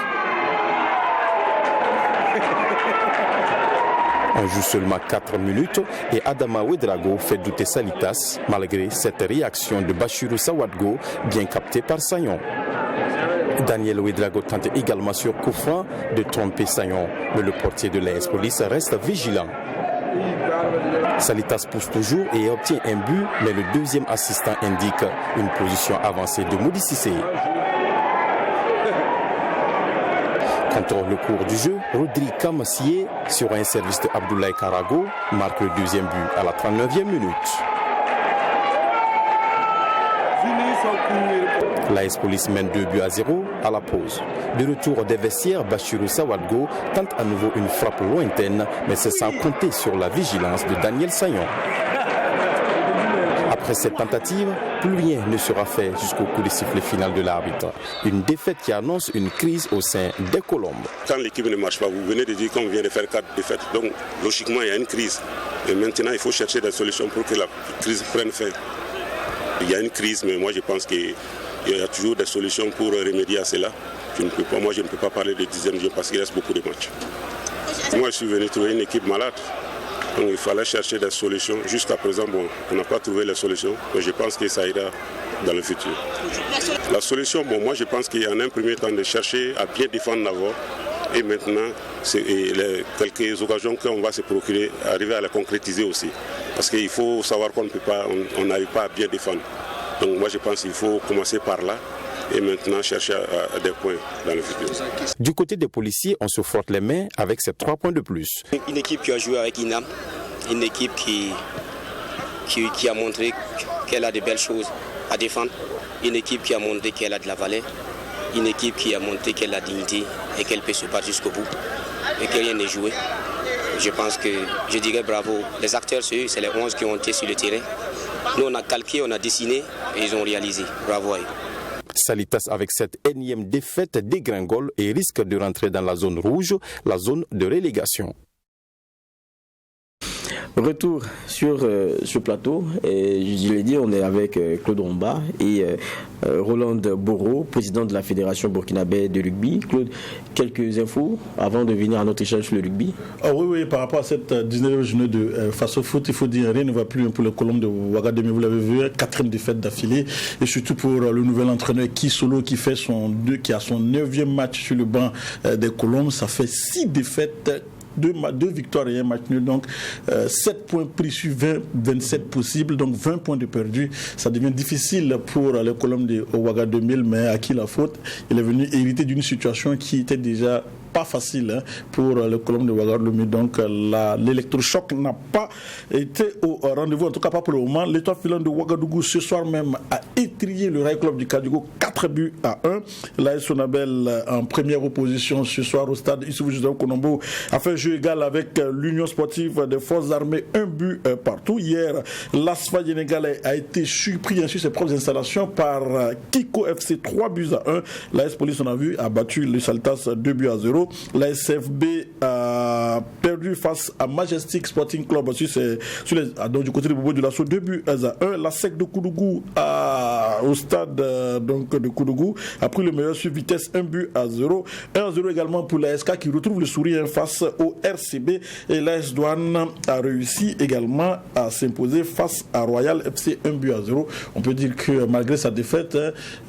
Speaker 13: On joue seulement 4 minutes et Adama Ouedraogo fait douter Salitas malgré cette réaction de Bachirou Sawadgo bien captée par Sayon. Daniel Ouedraogo tente également sur coup franc de tromper Sayon, mais le portier de l'AS Police reste vigilant. Salitas pousse toujours et obtient un but, mais le deuxième assistant indique une position avancée de Moudi Cissé. Contre le cours du jeu, Rodri Kamassié, sur un service de Abdoulaye Karago, marque le deuxième but à la 39e minute. L'AS Police mène 2-0 à la pause. De retour des vestiaires, Bachirou Sawadgo tente à nouveau une frappe lointaine, mais c'est sans compter sur la vigilance de Daniel Sayon. Après cette tentative, plus rien ne sera fait jusqu'au coup de sifflet final de l'arbitre. Une défaite qui annonce une crise au sein des Colombes.
Speaker 14: Quand l'équipe ne marche pas, vous venez de dire qu'on vient de faire 4 défaites, donc logiquement il y a une crise. Et maintenant il faut chercher des solutions pour que la crise prenne fin. Il y a une crise, mais moi je pense qu'il y a toujours des solutions pour remédier à cela. Je ne peux pas parler de 10e jeu parce qu'il reste beaucoup de matchs. Moi je suis venu trouver une équipe malade. Donc il fallait chercher des solutions. Jusqu'à présent, on n'a pas trouvé les solutions, mais je pense que ça ira dans le futur. La solution, moi je pense qu'il y a en un premier temps de chercher à bien défendre d'abord. Et maintenant, quelques occasions qu'on va se procurer, arriver à les concrétiser aussi. Parce qu'il faut savoir qu'on n'arrive pas à bien défendre. Donc moi je pense qu'il faut commencer par là. Et maintenant chercher à des points dans le futur.
Speaker 13: Du côté des policiers, on se frotte les mains avec ces 3 points de plus.
Speaker 15: Une équipe qui a joué avec Inam, une équipe qui a montré qu'elle a de belles choses à défendre, une équipe qui a montré qu'elle a de la valeur, une équipe qui a montré qu'elle a la dignité et qu'elle peut se battre jusqu'au bout et que rien n'est joué. Je pense que je dirais bravo. Les acteurs, c'est les 11 qui ont été sur le terrain. Nous, on a calqué, on a dessiné et ils ont réalisé. Bravo à eux.
Speaker 13: Salitas, avec cette énième défaite, dégringole et risque de rentrer dans la zone rouge, la zone de relégation.
Speaker 1: Retour sur ce plateau, et je l'ai dit, on est avec Claude Romba et Roland Boro, président de la Fédération burkinabé de rugby. Claude, quelques infos avant de venir à notre échange sur le rugby?
Speaker 11: Oui, par rapport à cette 19e journée de face au foot, il faut dire rien ne va plus pour le Colombes de Ouaga 2000, vous l'avez vu, 4e défaite d'affilée, et surtout pour le nouvel entraîneur Kisolo qui a son 9e match sur le banc des Colombes. Ça fait 6 défaites, 2 victoires et 1 match nul, donc 7 points pris sur 27 possibles, donc 20 points de perdu. Ça devient difficile pour les Colombes de Ouaga 2000, mais à qui la faute? Il est venu hériter d'une situation qui était déjà pas facile pour le Colombes de Ouaga 2000, donc l'électrochoc n'a pas été au rendez-vous, en tout cas pas pour le moment. L'étoile filante de Ouagadougou ce soir même a étrié le Rail Club du Kadigo 4-1. L'AS Sonabel en première opposition ce soir au stade Issoufou Joseph Konombo a fait jeu égal avec l'Union sportive des forces armées, 1 but partout. Hier, l'ASFA Sénégalais a été surpris sur ses propres installations par Kiko FC 3-1. L'AS Police, on a vu, a battu le Salitas 2-0. La SFB a perdu face à Majestic Sporting Club donc du côté de Bobo de l'Assaut 2-1. La SEC de Koudougou a au stade donc de Koudougou a pris le meilleur sur vitesse, 1-0. 1-0 également pour la SK qui retrouve le sourire face au RCB, et l'AS Douane a réussi également à s'imposer face à Royal FC 1-0. On peut dire que malgré sa défaite,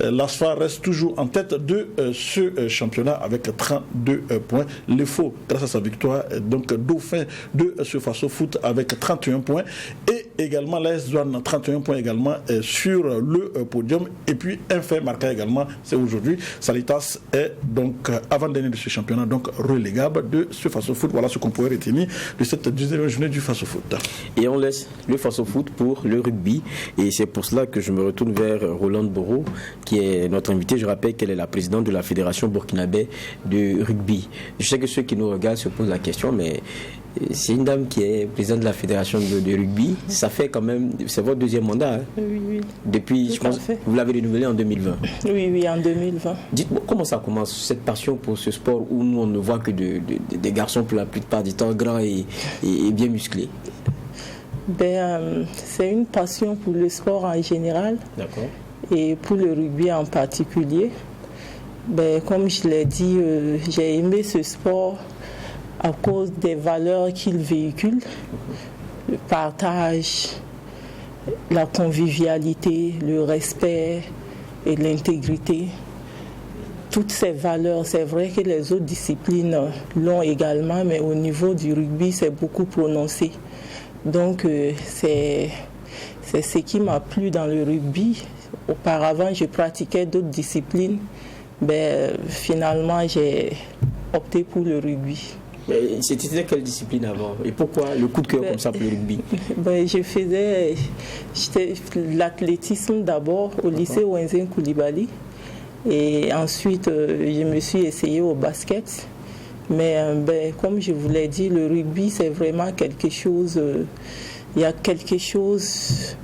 Speaker 11: l'ASFA reste toujours en tête de ce championnat avec 32 points. Les Faux, grâce à sa victoire, donc dauphin de ce Faso Foot avec 31 points, et également l'AS Douane 31 points également sur le podium. Et puis un fait marquant également, c'est aujourd'hui, Salitas est donc avant-dernier de ce championnat, donc relégable de ce Faso Foot. Voilà ce qu'on pourrait retenir de cette 19e journée du Faso Foot.
Speaker 1: Et on laisse le Faso Foot pour le rugby, et c'est pour cela que je me retourne vers Rolande Boro, qui est notre invité. Je rappelle qu'elle est la présidente de la Fédération burkinabé de rugby. Je sais que ceux qui nous regardent se posent la question, mais c'est une dame qui est présidente de la Fédération de rugby. Ça fait quand même, c'est votre deuxième mandat. Hein?
Speaker 12: Oui.
Speaker 1: Depuis, je pense, vous l'avez renouvelé en 2020.
Speaker 12: Oui, en 2020.
Speaker 1: Dites-moi, comment ça commence, cette passion pour ce sport où nous, on ne voit que des garçons pour la plupart du temps grands et bien musclés?
Speaker 12: C'est une passion pour le sport en général.
Speaker 1: D'accord.
Speaker 12: Et pour le rugby en particulier. Comme je l'ai dit, j'ai aimé ce sport à cause des valeurs qu'il véhicule, le partage, la convivialité, le respect et l'intégrité. Toutes ces valeurs, c'est vrai que les autres disciplines l'ont également, mais au niveau du rugby, c'est beaucoup prononcé. Donc, c'est ce qui m'a plu dans le rugby. Auparavant, je pratiquais d'autres disciplines. Finalement, j'ai opté pour le rugby.
Speaker 1: C'était quelle discipline avant? Et pourquoi le coup de cœur comme ça pour le rugby?
Speaker 12: J'étais l'athlétisme d'abord au lycée Wenzen Koulibaly. Et ensuite, je me suis essayée au basket. Mais comme je vous l'ai dit, le rugby, c'est vraiment quelque chose... Il y a quelque chose...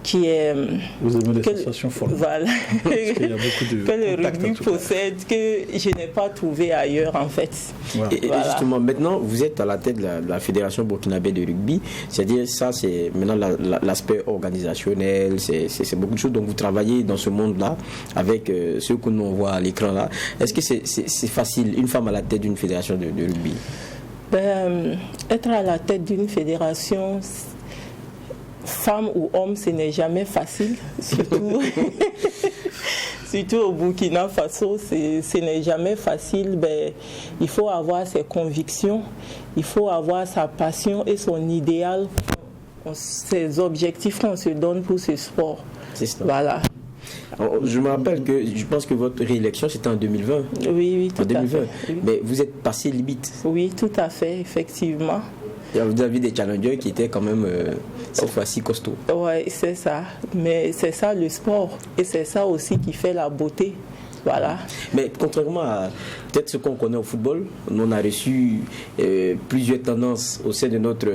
Speaker 12: qui est...
Speaker 11: Vous aimez les sensations fortes.
Speaker 12: Voilà.
Speaker 11: Parce qu'il y a beaucoup de
Speaker 12: que le rugby possède, que je n'ai pas trouvé ailleurs, en fait.
Speaker 1: Voilà. Et justement, maintenant, vous êtes à la tête de la Fédération burkinabé de rugby. C'est-à-dire, ça, c'est maintenant l'aspect organisationnel, c'est beaucoup de choses. Donc, vous travaillez dans ce monde-là avec ceux que nous voit à l'écran là. Est-ce que c'est facile, une femme à la tête d'une fédération de rugby?
Speaker 12: Être à la tête d'une fédération... Femme ou homme, ce n'est jamais facile, surtout au Burkina Faso, ce n'est jamais facile. Il faut avoir ses convictions, il faut avoir sa passion et son idéal, ses objectifs qu'on se donne pour ce sport.
Speaker 1: C'est ça.
Speaker 12: Voilà.
Speaker 1: Alors, je me rappelle que je pense que votre réélection c'était en 2020.
Speaker 12: Oui, tout à fait. Oui.
Speaker 1: Mais vous êtes passé limite.
Speaker 12: Oui, tout à fait, effectivement.
Speaker 1: Et vous avez des challengers qui étaient quand même cette fois-ci costauds.
Speaker 12: Oui, c'est ça. Mais c'est ça le sport. Et c'est ça aussi qui fait la beauté. Voilà.
Speaker 1: Mais contrairement à peut-être ce qu'on connaît au football, on a reçu plusieurs tendances au sein de notre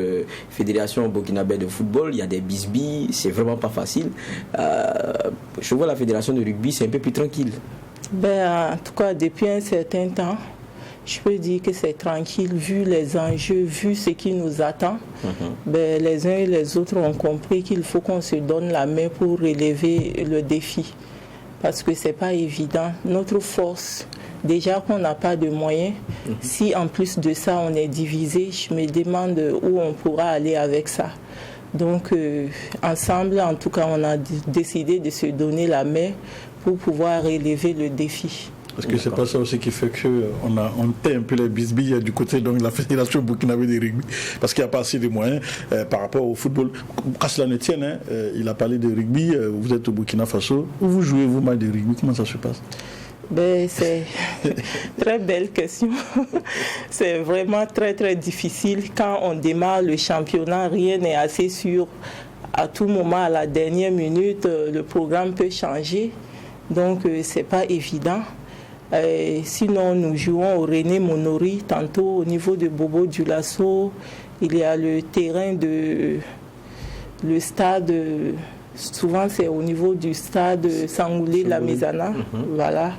Speaker 1: fédération burkinabé de football. Il y a des bisbilles, c'est vraiment pas facile. Je vois la fédération de rugby, c'est un peu plus tranquille.
Speaker 12: En tout cas, depuis un certain temps, je peux dire que c'est tranquille, vu les enjeux, vu ce qui nous attend. Les uns et les autres ont compris qu'il faut qu'on se donne la main pour relever le défi. Parce que ce n'est pas évident. Notre force, déjà qu'on n'a pas de moyens, si en plus de ça on est divisé, je me demande où on pourra aller avec ça. Donc ensemble, en tout cas, on a décidé de se donner la main pour pouvoir relever le défi.
Speaker 11: Parce que c'est pas ça aussi qui fait qu'on tait un peu les bisbilles du côté donc, de la Fédération burkinabé de rugby, parce qu'il n'y a pas assez de moyens par rapport au football. Qu'à cela ne tienne, il a parlé de rugby, vous êtes au Burkina Faso, où vous jouez vous mal de rugby, comment ça se passe?
Speaker 12: C'est une très belle question. C'est vraiment très très difficile. Quand on démarre le championnat, rien n'est assez sûr. À tout moment, à la dernière minute, le programme peut changer. Donc, c'est pas évident. Sinon, nous jouons au René Monori, tantôt au niveau de Bobo Dioulasso. Il y a le terrain le stade, souvent c'est au niveau du stade Sangoulé La Mezana, voilà.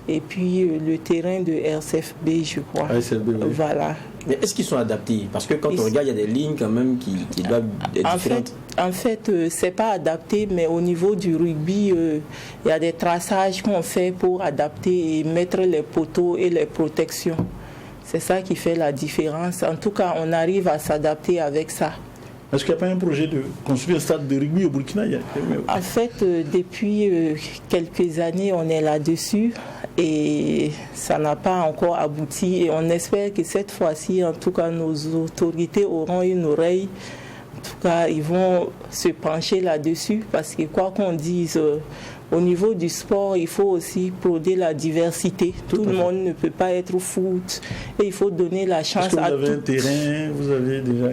Speaker 12: Et puis le terrain de RCFB, je crois.
Speaker 11: RCFB, oui.
Speaker 12: Voilà.
Speaker 1: Mais est-ce qu'ils sont adaptés? Parce que quand on regarde, il y a des lignes quand même qui doivent être différentes.
Speaker 12: En fait, c'est pas adapté, mais au niveau du rugby, il y a des traçages qu'on fait pour adapter et mettre les poteaux et les protections. C'est ça qui fait la différence. En tout cas, on arrive à s'adapter avec ça.
Speaker 11: Est-ce qu'il n'y a pas un projet de construire un stade de rugby au Burkina?
Speaker 12: En fait, depuis quelques années, on est là-dessus et ça n'a pas encore abouti. Et on espère que cette fois-ci, en tout cas, nos autorités auront une oreille. En tout cas, ils vont se pencher là-dessus parce que quoi qu'on dise, au niveau du sport, il faut aussi prôner la diversité. Tout le monde ne peut pas être au foot et il faut donner la chance à tout.
Speaker 11: Est-ce que vous avez un terrain? Vous avez déjà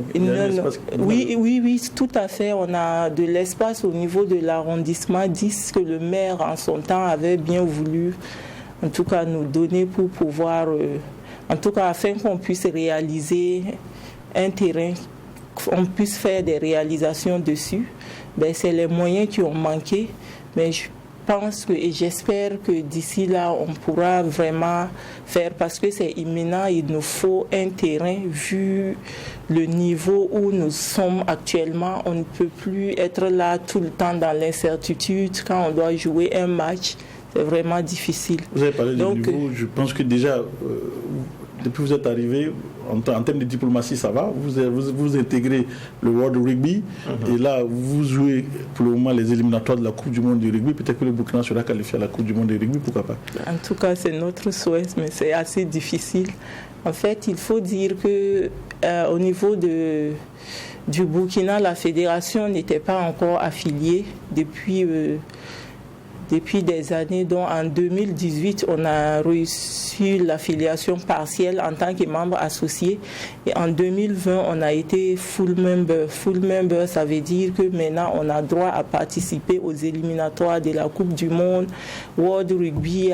Speaker 12: Oui, tout à fait. On a de l'espace au niveau de l'arrondissement 10 que le maire en son temps avait bien voulu, en tout cas, nous donner pour pouvoir, en tout cas, afin qu'on puisse réaliser un terrain, qu'on puisse faire des réalisations dessus. C'est les moyens qui ont manqué, mais je pense et j'espère que d'ici là, on pourra vraiment faire, parce que c'est imminent, il nous faut un terrain, vu le niveau où nous sommes actuellement. On ne peut plus être là tout le temps dans l'incertitude quand on doit jouer un match. C'est vraiment difficile.
Speaker 11: Vous avez parlé du niveau, je pense que déjà, depuis que vous êtes arrivé, en termes de diplomatie, ça va. Vous intégrez le World Rugby et là, vous jouez pour le moment les éliminatoires de la Coupe du Monde du rugby. Peut-être que le Burkina sera qualifié à la Coupe du Monde du rugby, pourquoi pas?
Speaker 12: En tout cas, c'est notre souhait, mais c'est assez difficile. En fait, il faut dire que au niveau du Burkina, la fédération n'était pas encore affiliée depuis des années, dont en 2018, on a reçu l'affiliation partielle en tant que membre associé. Et en 2020, on a été full member. Full member, ça veut dire que maintenant, on a droit à participer aux éliminatoires de la Coupe du Monde. World Rugby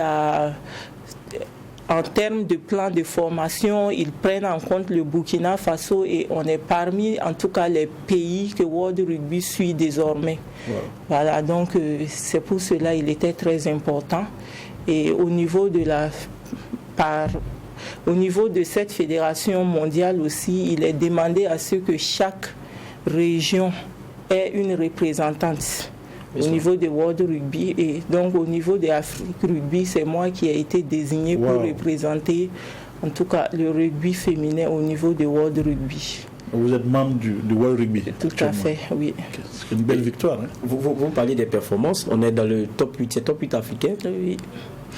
Speaker 12: en termes de plan de formation, ils prennent en compte le Burkina Faso et on est parmi, en tout cas, les pays que World Rugby suit désormais. Wow. Voilà, donc c'est pour cela qu'il était très important. Et au niveau de cette fédération mondiale aussi, il est demandé à ce que chaque région ait une représentante. Au niveau de World Rugby et donc au niveau de Afrique Rugby, c'est moi qui ai été désigné pour représenter en tout cas le rugby féminin au niveau de World Rugby.
Speaker 11: Vous êtes membre du World Rugby?
Speaker 12: Tout à fait, oui.
Speaker 11: C'est une belle victoire. Hein?
Speaker 1: Vous parlez des performances, on est dans le top 8, c'est top 8 africain?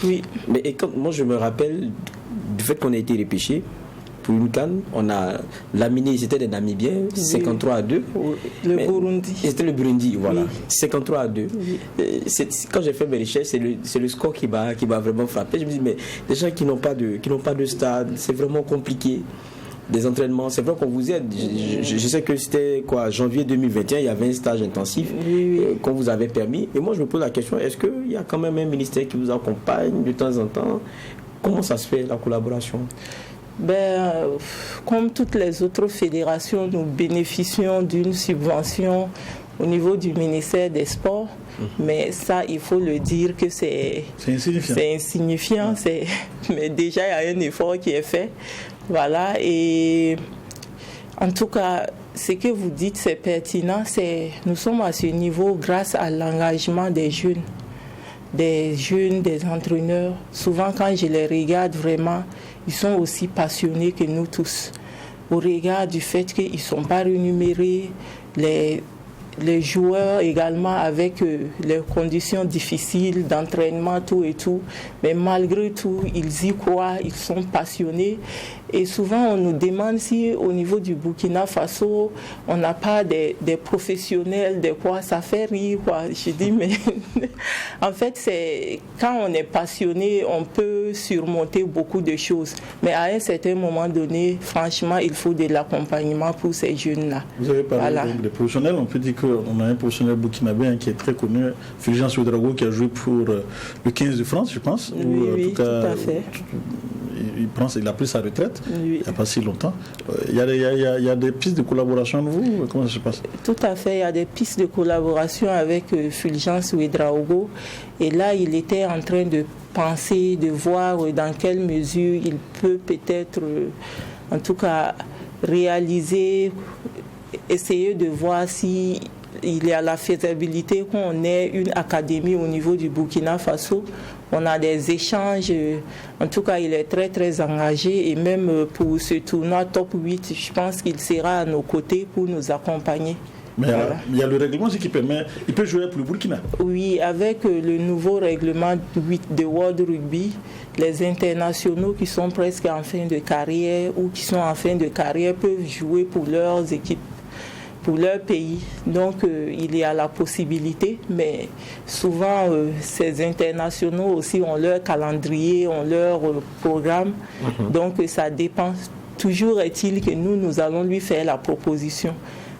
Speaker 12: Oui.
Speaker 1: Mais moi je me rappelle du fait qu'on a été repêché pour une CAN, on a laminé, c'était des Namibiens, 53-2.
Speaker 12: Le Burundi.
Speaker 1: C'était le Burundi, voilà.
Speaker 12: Oui.
Speaker 1: 53-2. Oui. Quand j'ai fait mes recherches, c'est le score qui m'a vraiment frappé. Je me dis, mais les gens qui n'ont pas de stade, c'est vraiment compliqué. Des entraînements, c'est vrai qu'on vous aide. Je sais que c'était janvier 2021, il y avait un stage intensif qu'on vous avait permis. Et moi, je me pose la question, est-ce qu'il y a quand même un ministère qui vous accompagne de temps en temps? Comment ça se fait, la collaboration?
Speaker 12: Comme toutes les autres fédérations, nous bénéficions d'une subvention au niveau du ministère des Sports. Mais ça, il faut le dire que c'est insignifiant. Mais déjà, il y a un effort qui est fait. Voilà. Et en tout cas, ce que vous dites, c'est pertinent. Nous sommes à ce niveau grâce à l'engagement des jeunes, des entraîneurs. Souvent, quand je les regarde vraiment, ils sont aussi passionnés que nous tous. Au regard du fait qu'ils ne sont pas rémunérés, les joueurs également avec les conditions difficiles d'entraînement, tout et tout. Mais malgré tout, ils y croient, ils sont passionnés. Et souvent, on nous demande si au niveau du Burkina Faso, on n'a pas des professionnels, ça fait rire, quoi. Je dis, mais en fait, quand on est passionné, on peut surmonter beaucoup de choses. Mais à un certain moment donné, franchement, il faut de l'accompagnement pour ces jeunes-là.
Speaker 11: Vous avez parlé des professionnels. On peut dire qu'on a un professionnel burkinabé qui est très connu, Fulgence Ouedraogo, qui a joué pour le 15 de France, je pense.
Speaker 12: Oui, tout à fait.
Speaker 11: Il a pris sa retraite
Speaker 12: il
Speaker 11: n'y a pas si longtemps. Il y a des pistes de collaboration avec vous? Comment ça se passe?
Speaker 12: Tout à fait, il y a des pistes de collaboration avec Fulgence Ouedraogo. Et là, il était en train de penser, de voir dans quelle mesure il peut peut-être, en tout cas, réaliser, essayer de voir si il y a la faisabilité qu'on ait une académie au niveau du Burkina Faso. On a des échanges, en tout cas il est très très engagé et même pour ce tournoi top 8, je pense qu'il sera à nos côtés pour nous accompagner.
Speaker 11: Mais voilà. Il y a le règlement qui permet, il peut jouer pour le Burkina.
Speaker 12: Oui, avec le nouveau règlement 8 de World Rugby, les internationaux qui sont presque en fin de carrière ou qui sont en fin de carrière peuvent jouer pour leurs équipes, pour leur pays. Donc il y a la possibilité, mais souvent ces internationaux aussi ont leur calendrier, ont leur programme. Donc ça dépend. Toujours est-il que nous allons lui faire la proposition.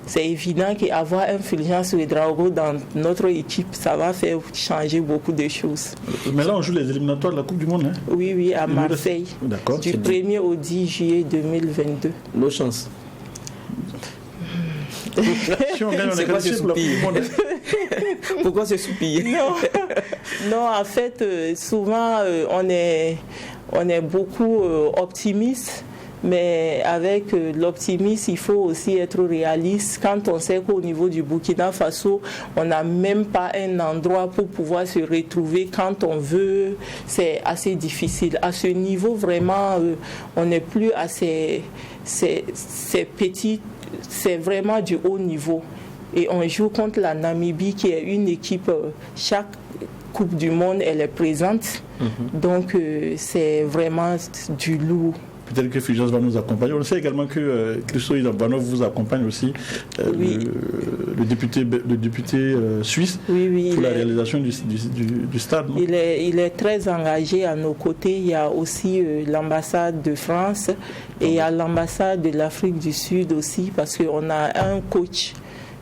Speaker 12: C'est évident qu'avoir un Fulgence Ouedraogo dans notre équipe, ça va faire changer beaucoup de choses.
Speaker 11: Mais là, on joue les éliminatoires de la Coupe du Monde, hein?
Speaker 12: Oui, à Marseille.
Speaker 11: D'accord.
Speaker 12: Du 1er au 10 juillet 2022.
Speaker 1: Nos chances.
Speaker 11: Si on gagne, on est qualifié pour la Coupe du Monde.
Speaker 1: Pourquoi se soupiller?
Speaker 12: Non, en fait, souvent, on est beaucoup optimiste. Mais avec l'optimisme, il faut aussi être réaliste. Quand on sait qu'au niveau du Burkina Faso, on n'a même pas un endroit pour pouvoir se retrouver quand on veut, c'est assez difficile. À ce niveau, vraiment, on n'est plus à ces petits, c'est vraiment du haut niveau. Et on joue contre la Namibie, qui est une équipe, chaque Coupe du Monde, elle est présente. Donc, c'est vraiment du lourd.
Speaker 11: Peut-être que Fulgence va nous accompagner. On sait également que Christo Izabanov vous accompagne aussi, le député suisse, pour la réalisation du stade. Non?
Speaker 12: Il est très engagé à nos côtés. Il y a aussi l'ambassade de France et il y a l'ambassade de l'Afrique du Sud aussi, parce qu'on a un coach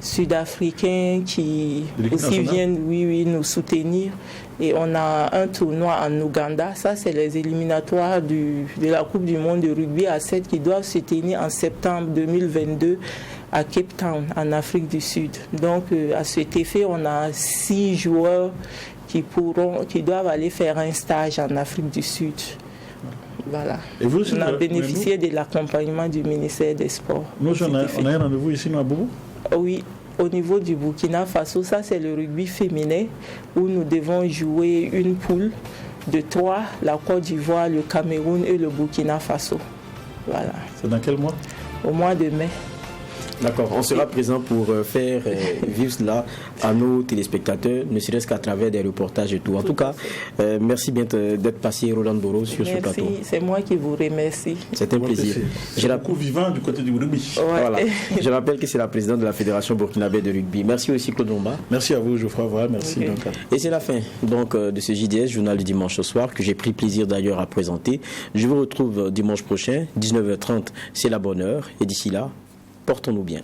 Speaker 12: sud-africain qui aussi vient nous soutenir. Et on a un tournoi en Ouganda. Ça, c'est les éliminatoires de la Coupe du Monde de rugby à 7 qui doivent se tenir en septembre 2022 à Cape Town, en Afrique du Sud. Donc, à cet effet, on a 6 joueurs qui doivent aller faire un stage en Afrique du Sud. Voilà.
Speaker 11: Et vous,
Speaker 12: on a bénéficié de l'accompagnement du ministère des Sports.
Speaker 11: Nous, on a un rendez-vous ici, à Bobo?
Speaker 12: Oui. Au niveau du Burkina Faso, ça c'est le rugby féminin où nous devons jouer une poule de 3, la Côte d'Ivoire, le Cameroun et le Burkina Faso. Voilà.
Speaker 11: C'est dans quel mois?
Speaker 12: Au mois de mai.
Speaker 1: D'accord, on sera présent pour faire vivre cela à nos téléspectateurs, ne serait-ce qu'à travers des reportages et tout. En tout cas, merci bien d'être passé, Roland Boro, sur ce plateau.
Speaker 12: Merci, c'est moi qui vous remercie.
Speaker 1: C'est un plaisir.
Speaker 11: J'ai la coup vivant du côté du rugby.
Speaker 12: Ouais.
Speaker 1: Voilà. Je rappelle que c'est la présidente de la Fédération burkinabé de rugby. Merci aussi, Claude Lomba.
Speaker 11: Merci à vous, Geoffroy. Voilà, merci.
Speaker 12: Okay.
Speaker 1: Et c'est la fin donc, de ce JDS, journal du dimanche au soir, que j'ai pris plaisir d'ailleurs à présenter. Je vous retrouve dimanche prochain, 19h30, c'est la bonne heure. Et d'ici là, portons-nous bien.